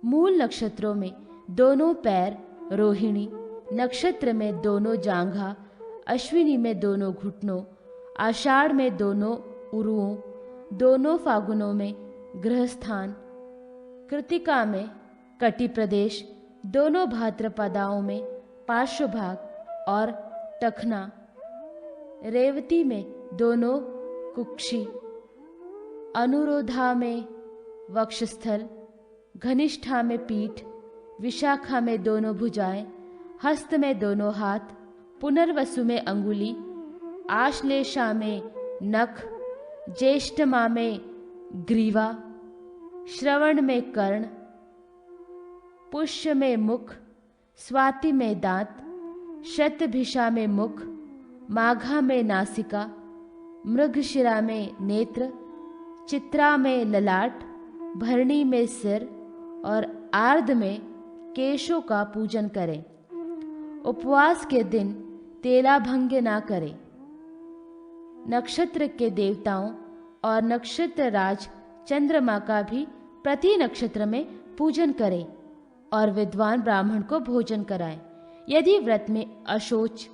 मूल नक्षत्रों में दोनों पैर, रोहिणी नक्षत्र में दोनों जांघा, अश्विनी में दोनों घुटनों, आषाढ़ में दोनों उरुओं, दोनों फागुनों में ग्रहस्थान, कृतिका में कटि प्रदेश, दोनों भाद्रपदाओं में पार्श्वभाग और टखना, रेवती में दोनों कुक्षी, अनुरोधा में वक्षस्थल, घनिष्ठा में पीठ, विशाखा में दोनों भुजाएं, हस्त में दोनों हाथ, पुनर्वसु में अंगुली, आश्लेषा में नख, ज्येष्ठमा में ग्रीवा, श्रवण में कर्ण, पुष्य में मुख, स्वाति में दांत, शतभिषा में मुख, माघा में नासिका, मृगशिरा में नेत्र, चित्रा में ललाट, भरणी में सिर और आर्ध में केशों का पूजन करें। उपवास के दिन तेलाभंग ना करें। नक्षत्र के देवताओं और नक्षत्र राज चंद्रमा का भी प्रति नक्षत्र में पूजन करें और विद्वान ब्राह्मण को भोजन कराएं। यदि व्रत में अशोच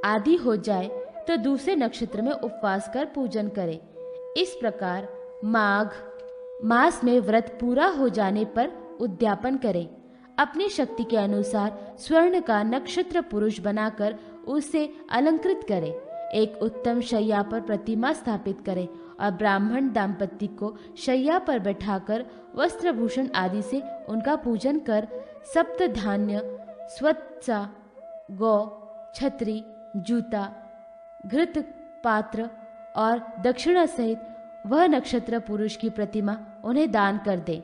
आदि हो जाए तो दूसरे नक्षत्र में उपवास कर पूजन करें। इस प्रकार माघ मास में व्रत पूरा हो जाने पर उद्यापन करें। अपनी शक्ति के अनुसार स्वर्ण का नक्षत्र पुरुष बनाकर उसे अलंकृत करें। एक उत्तम शैया पर प्रतिमा स्थापित करें और ब्राह्मण दाम्पत्य को शैया पर बैठाकर वस्त्रभूषण आदि से उनका पूजन कर सप्त धान्य, स्वत्सा, गौ, छत्री, जूता, घृत पात्र और दक्षिणा सहित वह नक्षत्र पुरुष की प्रतिमा उन्हें दान कर दे।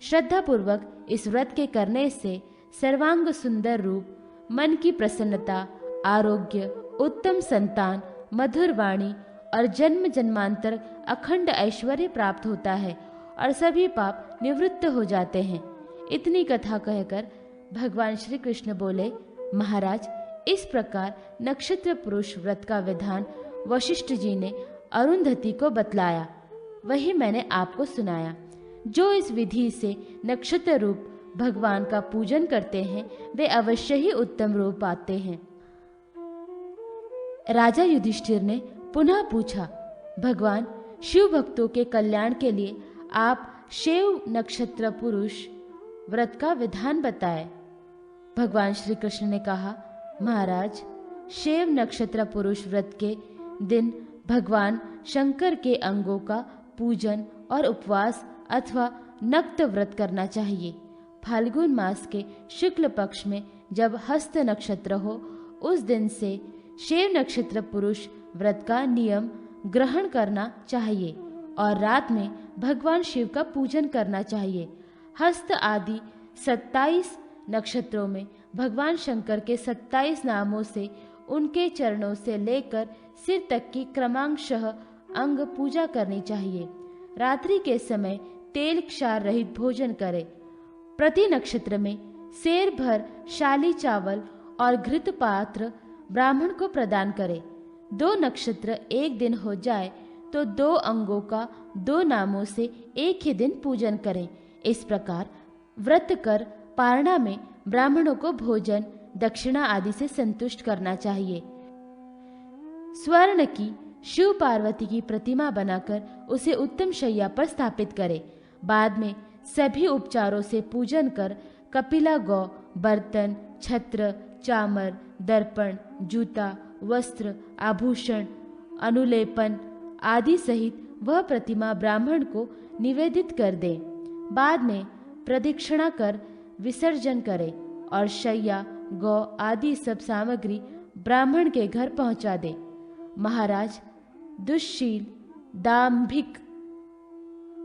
श्रद्धा पूर्वक इस व्रत के करने से सर्वांग सुंदर रूप, मन की प्रसन्नता, आरोग्य, उत्तम संतान, मधुर वाणी और जन्म जन्मांतर अखंड ऐश्वर्य प्राप्त होता है और सभी पाप निवृत्त हो जाते हैं। इतनी कथा कहकर भगवान श्री कृष्ण बोले, महाराज, इस प्रकार नक्षत्र पुरुष व्रत का विधान वशिष्ठ जी ने अरुंधति को बतलाया, वही मैंने आपको सुनाया। जो इस विधि से नक्षत्र रूप भगवान का पूजन करते हैं वे अवश्य ही उत्तम रूप पाते हैं। राजा युधिष्ठिर ने पुनः पूछा, भगवान, शिव भक्तों के कल्याण के लिए आप शिव नक्षत्र पुरुष व्रत का विधान बताएं। भगवान श्री कृष्ण ने कहा, महाराज, शिव नक्षत्र पुरुष व्रत के दिन भगवान शंकर के अंगों का पूजन और उपवास अथवा नक्त व्रत करना चाहिए। फाल्गुन मास के शुक्ल पक्ष में जब हस्त नक्षत्र हो, उस दिन से शिव नक्षत्र पुरुष व्रत का नियम ग्रहण करना चाहिए और रात में भगवान शिव का पूजन करना चाहिए। हस्त आदि 27 नक्षत्रों में भगवान शंकर के 27 नामों से उनके चरणों से लेकर सिर तक की क्रमांशः अंग पूजा करनी चाहिए। रात्रि के समय तेल क्षार रहित भोजन करें। प्रति नक्षत्र में सेर भर शाली चावल और घृत पात्र ब्राह्मण को प्रदान करें। 2 नक्षत्र एक दिन हो जाए तो 2 अंगों का 2 नामों से एक ही दिन पूजन करें। इस प्रकार व्रत कर पारणा में ब्राह्मणों को भोजन, दक्षिणा आदि से संतुष्ट करना चाहिए। स्वर्ण की शिव पार्वती की प्रतिमा बनाकर उसे उत्तम शैया पर स्थापित करे। बाद में सभी उपचारों से पूजन कर कपिला गौ, बर्तन, छत्र, चामर, दर्पण, जूता, वस्त्र, आभूषण, अनुलेपन आदि सहित वह प्रतिमा ब्राह्मण को निवेदित कर दे। बाद में प्रदक्षिणा कर विसर्जन करे और शैया, गौ आदि सब सामग्री ब्राह्मण के घर पहुंचा दे। महाराज, दुष्शील, दाम्भिक,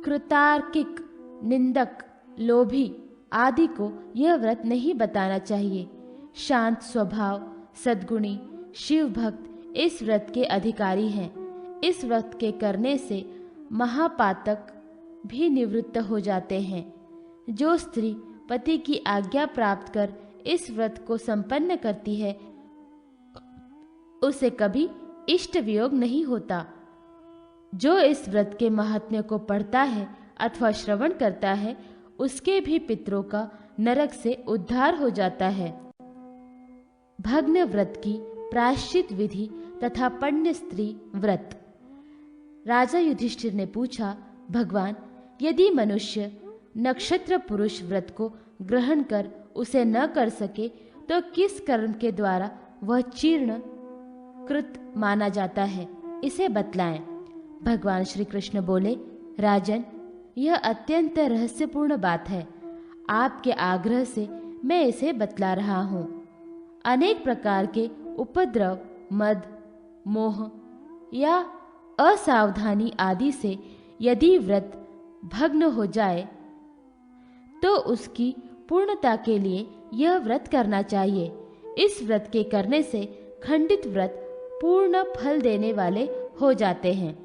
कृतार्किक, निंदक, लोभी आदि को यह व्रत नहीं बताना चाहिए। शांत स्वभाव, सद्गुणी, शिव भक्त इस व्रत के अधिकारी हैं। इस व्रत के करने से महापातक भी निवृत्त हो जाते हैं। जो स्त्री पति की आज्ञा प्राप्त कर इस व्रत को संपन्न करती है उसे कभी इष्ट वियोग नहीं होता। जो इस व्रत के महात्म्य को पढ़ता है अथवा श्रवण करता है उसके भी पितरों का नरक से उद्धार हो जाता है। भग्न व्रत की प्रायश्चित विधि तथा पुण्य स्त्री व्रत। राजा युधिष्ठिर ने पूछा, भगवान, यदि मनुष्य नक्षत्र पुरुष व्रत को ग्रहण कर उसे न कर सके तो किस कर्म के द्वारा वह चीर्ण कृत माना जाता है, इसे बतलाएं। भगवान श्री कृष्ण बोले, राजन, यह अत्यंत रहस्यपूर्ण बात है। आपके आग्रह से मैं इसे बतला रहा हूँ। अनेक प्रकार के उपद्रव, मद, मोह या असावधानी आदि से यदि व्रत भग्न हो जाए तो उसकी पूर्णता के लिए यह व्रत करना चाहिए। इस व्रत के करने से खंडित व्रत पूर्ण फल देने वाले हो जाते हैं,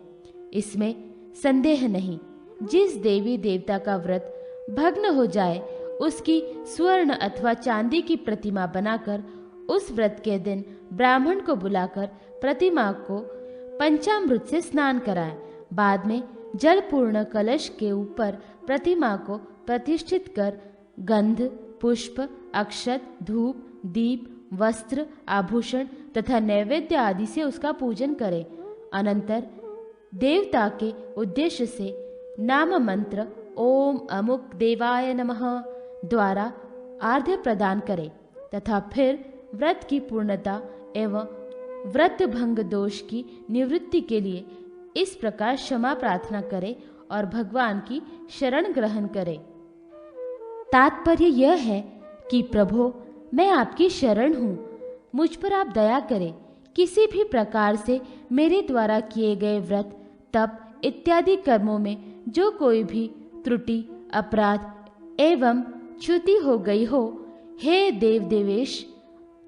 इसमें संदेह नहीं। जिस देवी देवता का व्रत भग्न हो जाए उसकी स्वर्ण अथवा चांदी की प्रतिमा बनाकर उस व्रत के दिन ब्राह्मण को बुलाकर प्रतिमा को पंचामृत से स्नान कराएं। बाद में जलपूर्ण कलश के ऊपर प्रतिमा को प्रतिष्ठित कर गंध, पुष्प, अक्षत, धूप, दीप, वस्त्र, आभूषण तथा नैवेद्य आदि से उसका पूजन करें। अनंतर देवता के उद्देश्य से नाम मंत्र ओम अमुक देवाय नमः द्वारा आर्घ्य प्रदान करें तथा फिर व्रत की पूर्णता एवं व्रत भंग दोष की निवृत्ति के लिए इस प्रकार क्षमा प्रार्थना करें और भगवान की शरण ग्रहण करें। तात्पर्य यह है कि प्रभो, मैं आपकी शरण हूँ, मुझ पर आप दया करें। किसी भी प्रकार से मेरे द्वारा किए गए व्रत, तप इत्यादि कर्मों में जो कोई भी त्रुटि, अपराध एवं च्युति हो गई हो, हे देव देवेश,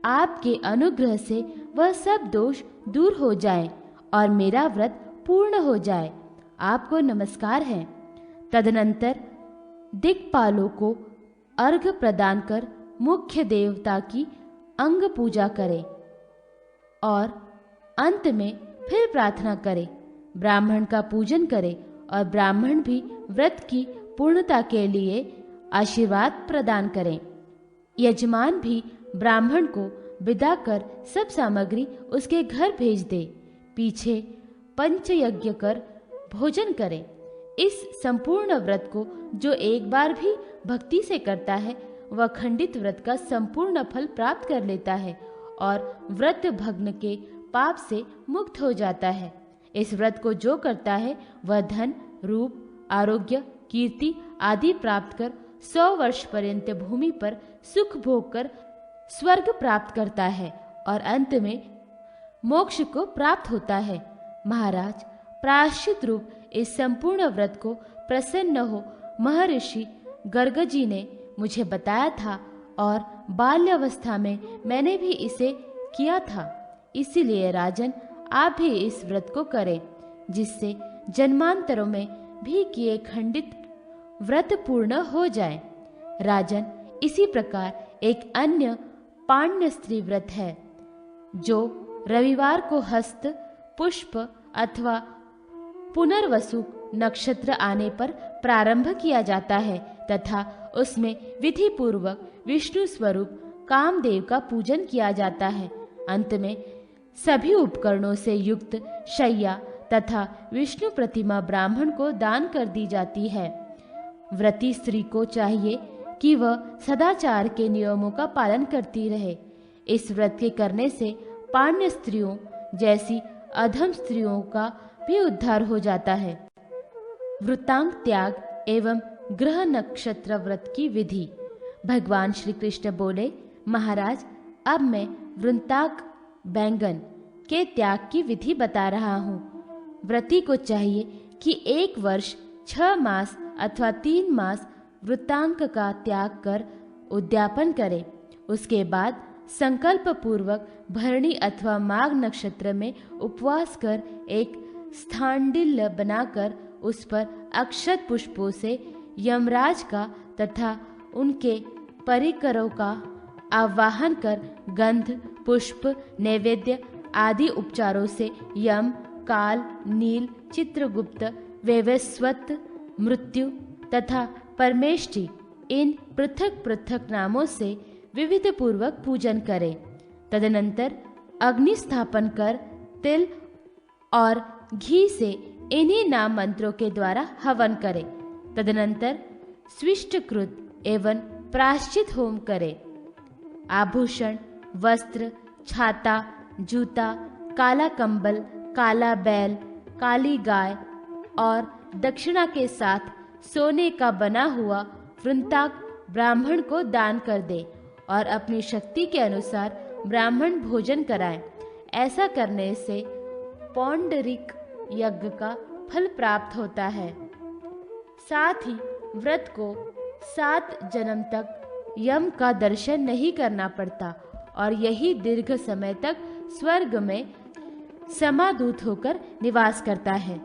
आपके अनुग्रह से वह सब दोष दूर हो जाए और मेरा व्रत पूर्ण हो जाए। आपको नमस्कार है। तदनंतर दिक्पालों को अर्घ्य प्रदान कर मुख्य देवता की अंग पूजा करें और अंत में फिर प्रार्थना करें। ब्राह्मण का पूजन करें और ब्राह्मण भी व्रत की पूर्णता के लिए आशीर्वाद प्रदान करें। यजमान भी ब्राह्मण को विदा कर सब सामग्री उसके घर भेज दे। पीछे पंचयज्ञ कर भोजन करें। इस संपूर्ण व्रत को जो एक बार भी भक्ति से करता है वह खंडित व्रत का संपूर्ण फल प्राप्त कर लेता है और व्रत भग्न के पाप से मुक्त हो जाता है। इस व्रत को जो करता है वह धन, रूप, आरोग्य, कीर्ति आदि प्राप्त कर 100 वर्ष पर्यंत भूमि पर सुख भोग कर स्वर्ग प्राप्त करता है और अंत में मोक्ष को प्राप्त होता है। महाराज, प्रायश्चित रूप इस संपूर्ण व्रत को प्रसन्न हो महर्षि गर्ग जी ने मुझे बताया था और बाल्यावस्था में मैंने भी इसे किया था। इसीलिए राजन, आप भी इस व्रत को करें जिससे जन्मांतरों में भी किए खंडित व्रत पूर्ण हो जाए। राजन, इसी प्रकार एक अन्य पाण्य स्त्री व्रत है जो रविवार को हस्त, पुष्प अथवा पुनर्वसु नक्षत्र आने पर प्रारंभ किया जाता है तथा उसमें विधि पूर्वक विष्णु स्वरूप कामदेव का पूजन किया जाता है। अंत में सभी उपकरणों से युक्त शैया तथा विष्णु प्रतिमा ब्राह्मण को दान कर दी जाती है। व्रती स्त्री को चाहिए कि वह सदाचार के नियमों का पालन करती रहे। इस व्रत के करने से पाण्य स्त्रियों जैसी अधम स्त्रियों का भी उद्धार हो जाता है। वृतांग त्याग एवं ग्रह नक्षत्र व्रत की विधि। भगवान श्री कृष्ण बोले, महाराज, अब मैं वृंताक बैंगन के त्याग की विधि बता रहा हूँ। व्रती को चाहिए कि 1 वर्ष 6 मास अथवा 3 मास वृतांक का त्याग कर उद्यापन करे। उसके बाद संकल्प पूर्वक भरणी अथवा माघ नक्षत्र में उपवास कर एक स्थानडिल बनाकर उस पर अक्षत पुष्पों से यमराज का तथा उनके परिकरों का आवाहन कर गंध, पुष्प, नैवेद्य आदि उपचारों से यम, काल, नील, चित्रगुप्त, वैवस्वत, मृत्यु तथा परमेष्टि इन पृथक पृथक नामों से विविध पूर्वक पूजन करें। तदनंतर अग्नि स्थापन कर तिल और घी से इन्हीं नाम मंत्रों के द्वारा हवन करें। तदनंतर स्विष्टकृत एवं प्रायश्चित होम करें। आभूषण, वस्त्र, छाता, जूता, काला कंबल, काला बैल, काली गाय और दक्षिणा के साथ सोने का बना हुआ वृंताक ब्राह्मण को दान कर दे और अपनी शक्ति के अनुसार ब्राह्मण भोजन कराएं। ऐसा करने से पौंडरिक यज्ञ का फल प्राप्त होता है। साथ ही व्रत को 7 जन्म तक यम का दर्शन नहीं करना पड़ता और यही दीर्घ समय तक स्वर्ग में समादूत होकर निवास करता है।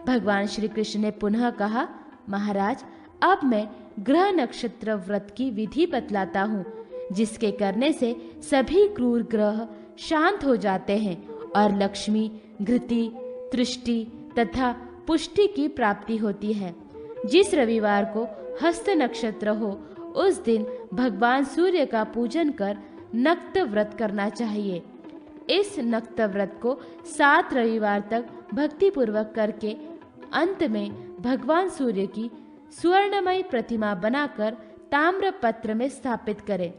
भगवान श्री कृष्ण ने पुनः कहा, महाराज, अब मैं ग्रह नक्षत्र व्रत की विधि बतलाता हूँ, जिसके करने से सभी क्रूर ग्रह शांत हो जाते हैं और लक्ष्मी, घृति, तृष्टि तथा पुष्टि की प्राप्ति होती है। जिस रविवार को हस्त नक्षत्र हो, उस दिन भगवान सूर्य का पूजन कर नक्त व्रत करना चाहिए। इस नक्त व्रत को 7 रविवार तक भक्ति पूर्वक करके अंत में भगवान सूर्य की सुवर्णमयी प्रतिमा बनाकर ताम्र पत्र में स्थापित करें।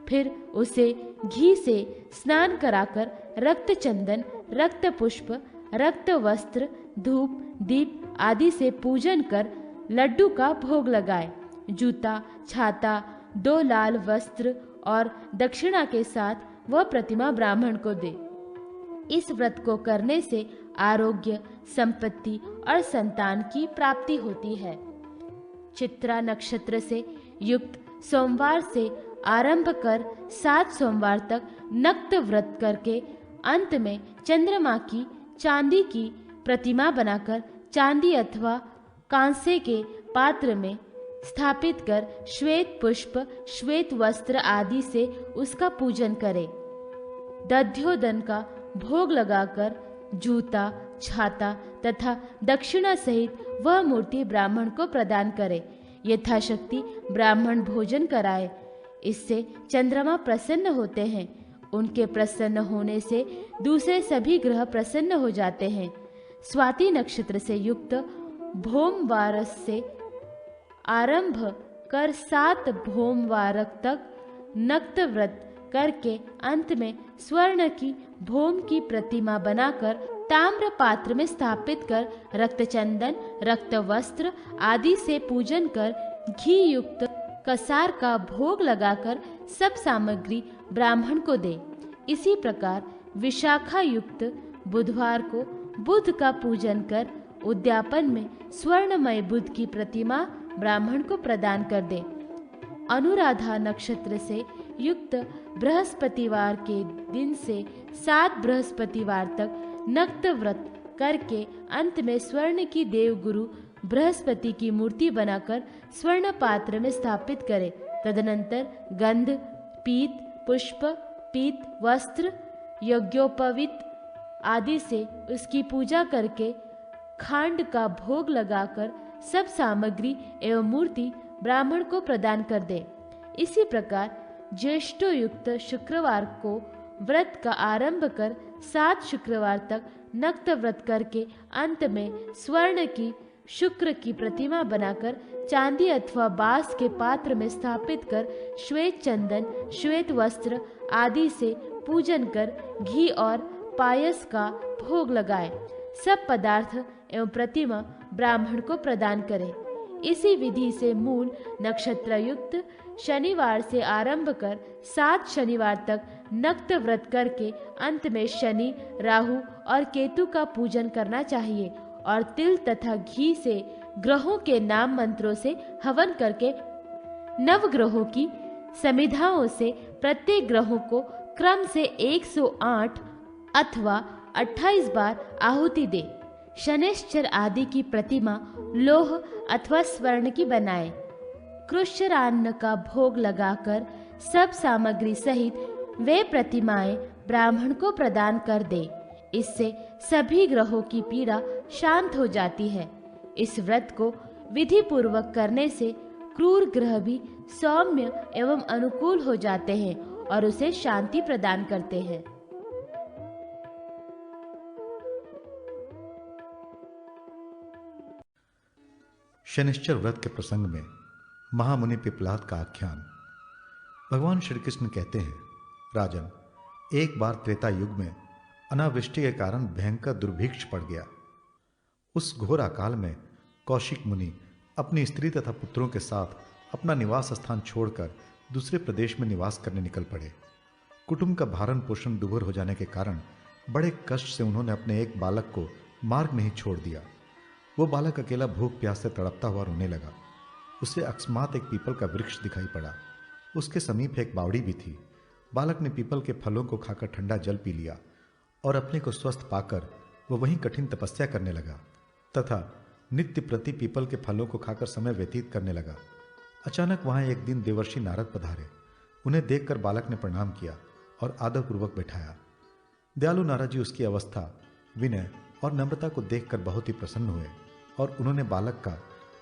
फिर उसे घी से स्नान कराकर रक्त चंदन, रक्त पुष्प, रक्त वस्त्र, धूप, दीप आदि से पूजन कर लड्डू का भोग लगाए। जूता, छाता, 2 लाल वस्त्र और दक्षिणा के साथ वह प्रतिमा ब्राह्मण को दे। इस व्रत को करने से आरोग्य, संपत्ति और संतान की प्राप्ति होती है। चित्रा नक्षत्र से युक्त सोमवार से आरंभ कर 7 सोमवार तक नक्त व्रत करके अंत में चंद्रमा की चांदी की प्रतिमा बनाकर चांदी अथवा कांसे के पात्र में स्थापित कर श्वेत पुष्प, श्वेत वस्त्र आदि से उसका पूजन करें। दध्योदन का भोग लगाकर जूता, छाता तथा दक्षिणा सहित वह मूर्ति ब्राह्मण को प्रदान करे। यथाशक्ति ब्राह्मण भोजन कराए। इससे चंद्रमा प्रसन्न होते हैं। उनके प्रसन्न होने से दूसरे सभी ग्रह प्रसन्न हो जाते हैं। स्वाति नक्षत्र से युक्त भोमवार से आरंभ कर 7 भोमवार तक नक्त व्रत करके अंत में स्वर्ण की भोम की प्रतिमा बनाकर ताम्र पात्र में स्थापित कर रक्त चंदन, रक्त वस्त्र आदि से पूजन कर घी युक्त कसार का भोग लगाकर सब सामग्री ब्राह्मण को दे। इसी प्रकार विशाखा युक्त बुधवार को बुध का पूजन कर उद्यापन में स्वर्णमय बुध की प्रतिमा ब्राह्मण को प्रदान कर दे। अनुराधा नक्षत्र से युक्त बृहस्पतिवार के दिन से 7 बृहस्पतिवार तक नक्त व्रत करके अंत में स्वर्ण की देवगुरु बृहस्पति की मूर्ति बनाकर स्वर्ण पात्र में स्थापित करे। तदनंतर गंध, पीत, पुष्प, पीत, वस्त्र, यज्ञोपवीत आदि से उसकी पूजा करके खांड का भोग लगाकर सब सामग्री एवं मूर्ति ब्राह्मण को प्रदान कर दे। इसी प्रकार ज्येष्ठो युक्त शुक्रवार को व्रत का आरंभ कर 7 शुक्रवार तक नक्त व्रत करके अंत में स्वर्ण की शुक्र की प्रतिमा बनाकर चांदी अथवा बांस के पात्र में स्थापित कर श्वेत चंदन, श्वेत वस्त्र आदि से पूजन कर घी और पायस का भोग लगाए। सब पदार्थ एवं प्रतिमा ब्राह्मण को प्रदान करें। इसी विधि से मूल नक्षत्र युक्त शनिवार से आरंभ कर 7 शनिवार तक नक्त व्रत करके अंत में शनि, राहु और केतु का पूजन करना चाहिए और तिल तथा घी से ग्रहों के नाम मंत्रों से हवन करके नवग्रहों की समिधाओं से प्रत्येक ग्रहों को क्रम से 108 अथवा 28 बार आहुति दे। शनैश्चर आदि की प्रतिमा लोह अथवा स्वर्ण की बनाए। कृष्णान्न का भोग लगाकर सब सामग्री सहित वे प्रतिमाएं ब्राह्मण को प्रदान कर दे। इससे सभी ग्रहों की पीड़ा शांत हो जाती है। इस व्रत को विधि पूर्वक करने से क्रूर ग्रह भी सौम्य एवं अनुकूल हो जाते हैं और उसे शांति प्रदान करते हैं। शनिश्चर व्रत के प्रसंग में महामुनि पिपलाद का आख्यान। भगवान श्री कृष्ण कहते हैं, राजन, एक बार त्रेता युग में अनावृष्टि के कारण भयंकर दुर्भिक्ष पड़ गया। उस घोर अकाल में कौशिक मुनि अपनी स्त्री तथा पुत्रों के साथ अपना निवास स्थान छोड़कर दूसरे प्रदेश में निवास करने निकल पड़े। कुटुंब का भारण पोषण दुभर हो जाने के कारण बड़े कष्ट से उन्होंने अपने एक बालक को मार्ग में ही छोड़ दिया। वो बालक अकेला भूख प्यास से तड़पता हुआ रोने लगा। उसे अकस्मात एक पीपल का वृक्ष दिखाई पड़ा। उसके समीप एक बावड़ी भी थी। बालक ने पीपल के फलों को खाकर ठंडा जल पी लिया और अपने को स्वस्थ पाकर वह वहीं कठिन तपस्या करने लगा तथा नित्य प्रति पीपल के फलों को खाकर समय व्यतीत करने लगा। अचानक वहां एक दिन देवर्षि नारद पधारे। उन्हें देखकर बालक ने प्रणाम किया और आदरपूर्वक बैठाया। दयालु नारद जी उसकी अवस्था, विनय और नम्रता को देखकर बहुत ही प्रसन्न हुए और उन्होंने बालक का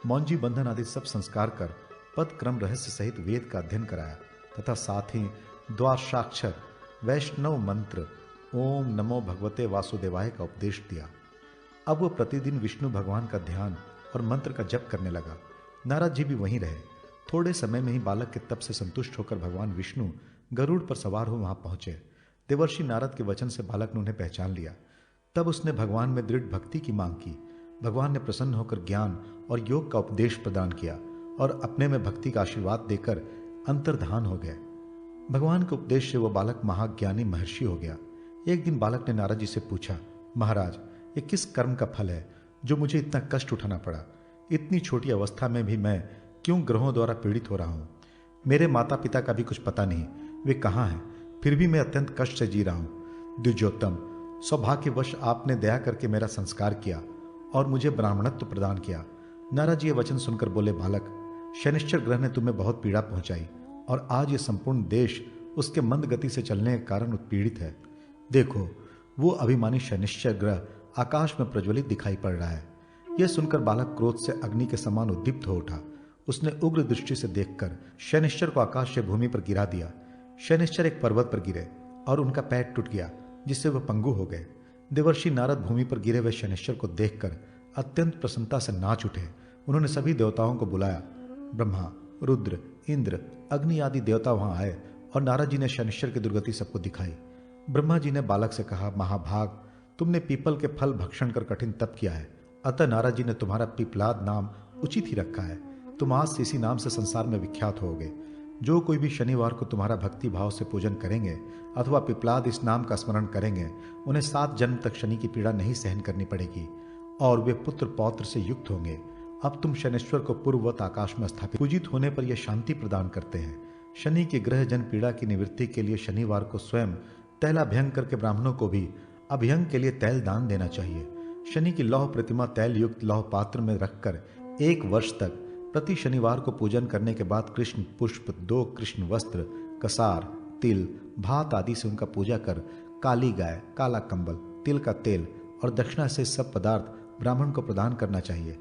मौंजी बंधन आदि सब संस्कार कर पद क्रम रहस्य सहित वेद का अध्ययन कराया तथा साथ ही द्वादशाक्षर वैष्णव मंत्र ओम नमो भगवते वासुदेवाय का उपदेश दिया। अब वो प्रतिदिन विष्णु भगवान का ध्यान और मंत्र का जप करने लगा। नारद जी भी वहीं रहे। थोड़े समय में ही बालक के तप से संतुष्ट होकर भगवान विष्णु गरुड़ पर सवार हो वहां पहुंचे। देवर्षि नारद के वचन से बालक ने उन्हें पहचान लिया। तब उसने भगवान में दृढ़ भक्ति की मांग की। भगवान ने प्रसन्न होकर ज्ञान और योग का उपदेश प्रदान किया और अपने में भक्ति का आशीर्वाद देकर अंतर्धान हो गए। भगवान के उपदेश से वह बालक महाज्ञानी महर्षि हो गया। एक दिन बालक ने नारद जी से पूछा, महाराज, ये किस कर्म का फल है जो मुझे इतना कष्ट उठाना पड़ा? इतनी छोटी अवस्था में भी मैं क्यों ग्रहों द्वारा पीड़ित हो रहा हूं? मेरे माता पिता का भी कुछ पता नहीं, वे कहाँ हैं? फिर भी मैं अत्यंत कष्ट से जी रहा हूं। द्विजोत्तम, सौभाग्यवश आपने दया करके मेरा संस्कार किया और मुझे ब्राह्मणत्व प्रदान किया। नारद जी ये वचन सुनकर बोले, बालक, शनिश्चर ग्रह ने तुम्हें बहुत पीड़ा पहुंचाई और आज ये संपूर्ण देश उसके मंद गति से चलने के कारण उत्पीड़ित है। देखो, वो अभिमानी शनिश्चर ग्रह आकाश में प्रज्वलित दिखाई पड़ रहा है। यह सुनकर बालक क्रोध से अग्नि के समान उद्दीप्त हो उठा। उसने उग्र दृष्टि से देखकर शनिश्चर को आकाश से भूमि पर गिरा दिया। शनिश्चर एक पर्वत पर गिरे और उनका पैर टूट गया, जिससे वह पंगु हो गए। देवर्षि नारद भूमि पर गिरे हुए शनिश्चर को देखकर अत्यंत प्रसन्नता से नाच उठे। उन्होंने सभी देवताओं को बुलाया। ब्रह्मा, रुद्र, इंद्र, अग्नि आदि देवता वहां आए और नारद जी ने शनिश्चर की दुर्गति सबको दिखाई। ब्रह्मा जी ने बालक से कहा, महाभाग, तुमने पीपल के फल भक्षण कर कठिन तप किया है, अतः नारद जी ने तुम्हारा पिपलाद नाम उचित ही रखा है। तुम आज से इसी नाम से संसार में विख्यात होगे। जो कोई भी शनिवार को तुम्हारा भक्ति भाव से पूजन करेंगे अथवा पिपलाद इस नाम का स्मरण करेंगे, उन्हें 7 जन्म तक शनि की पीड़ा नहीं सहन करनी पड़ेगी और वे पुत्र पौत्र से युक्त होंगे। अब तुम शनिश्वर को पूर्ववत आकाश में स्थापित पूजित होने पर यह शांति प्रदान करते हैं। शनि की ग्रह जन पीड़ा की निवृत्ति के लिए शनिवार को स्वयं तैलाभ्यंग करके ब्राह्मणों को भी अभ्यंग के लिए तैल दान देना चाहिए। शनि की लौह प्रतिमा तैल युक्त लौह पात्र में रखकर 1 वर्ष तक प्रति शनिवार को पूजन करने के बाद कृष्ण पुष्प, 2 कृष्ण वस्त्र, कसार, तिल, भात आदि से उनका पूजा कर काली गाय, काला कंबल, तिल का तेल और दक्षिणा से सब पदार्थ ब्राह्मण को प्रदान करना चाहिए।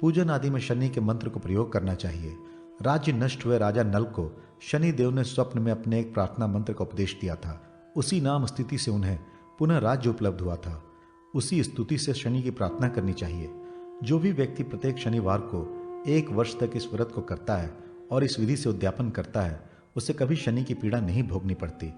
पूजन आदि में शनि के मंत्र को प्रयोग करना चाहिए। राज्य नष्ट हुए राजा नल को शनि देव ने स्वप्न में अपने एक प्रार्थना मंत्र का उपदेश दिया था। उसी नाम स्थिति से उन्हें पुनः राज्य उपलब्ध हुआ था, उसी स्तुति से शनि की प्रार्थना करनी चाहिए। जो भी व्यक्ति प्रत्येक शनिवार को 1 वर्ष तक इस व्रत को करता है और इस विधि से उद्यापन करता है, उसे कभी शनि की पीड़ा नहीं भोगनी पड़ती।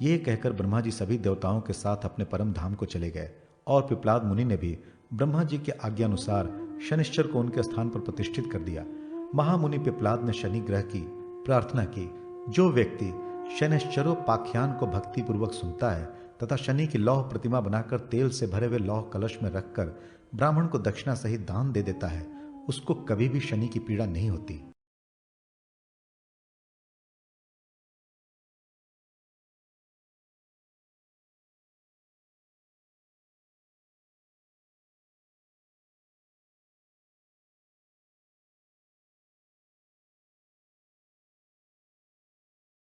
यह कहकर ब्रह्मा जी सभी देवताओं के साथ अपने परम धाम को चले गए और पिपलाद मुनि ने भी ब्रह्मा जी के आज्ञा अनुसार शनिश्चर को उनके स्थान पर प्रतिष्ठित कर दिया। महामुनि पिपलाद ने शनि ग्रह की प्रार्थना की। जो व्यक्ति शनिश्चरोपाख्यान को भक्तिपूर्वक सुनता है तथा शनि की लौह प्रतिमा बनाकर तेल से भरे हुए लौह कलश में रखकर ब्राह्मण को दक्षिणा सहित दान दे देता है, उसको कभी भी शनि की पीड़ा नहीं होती।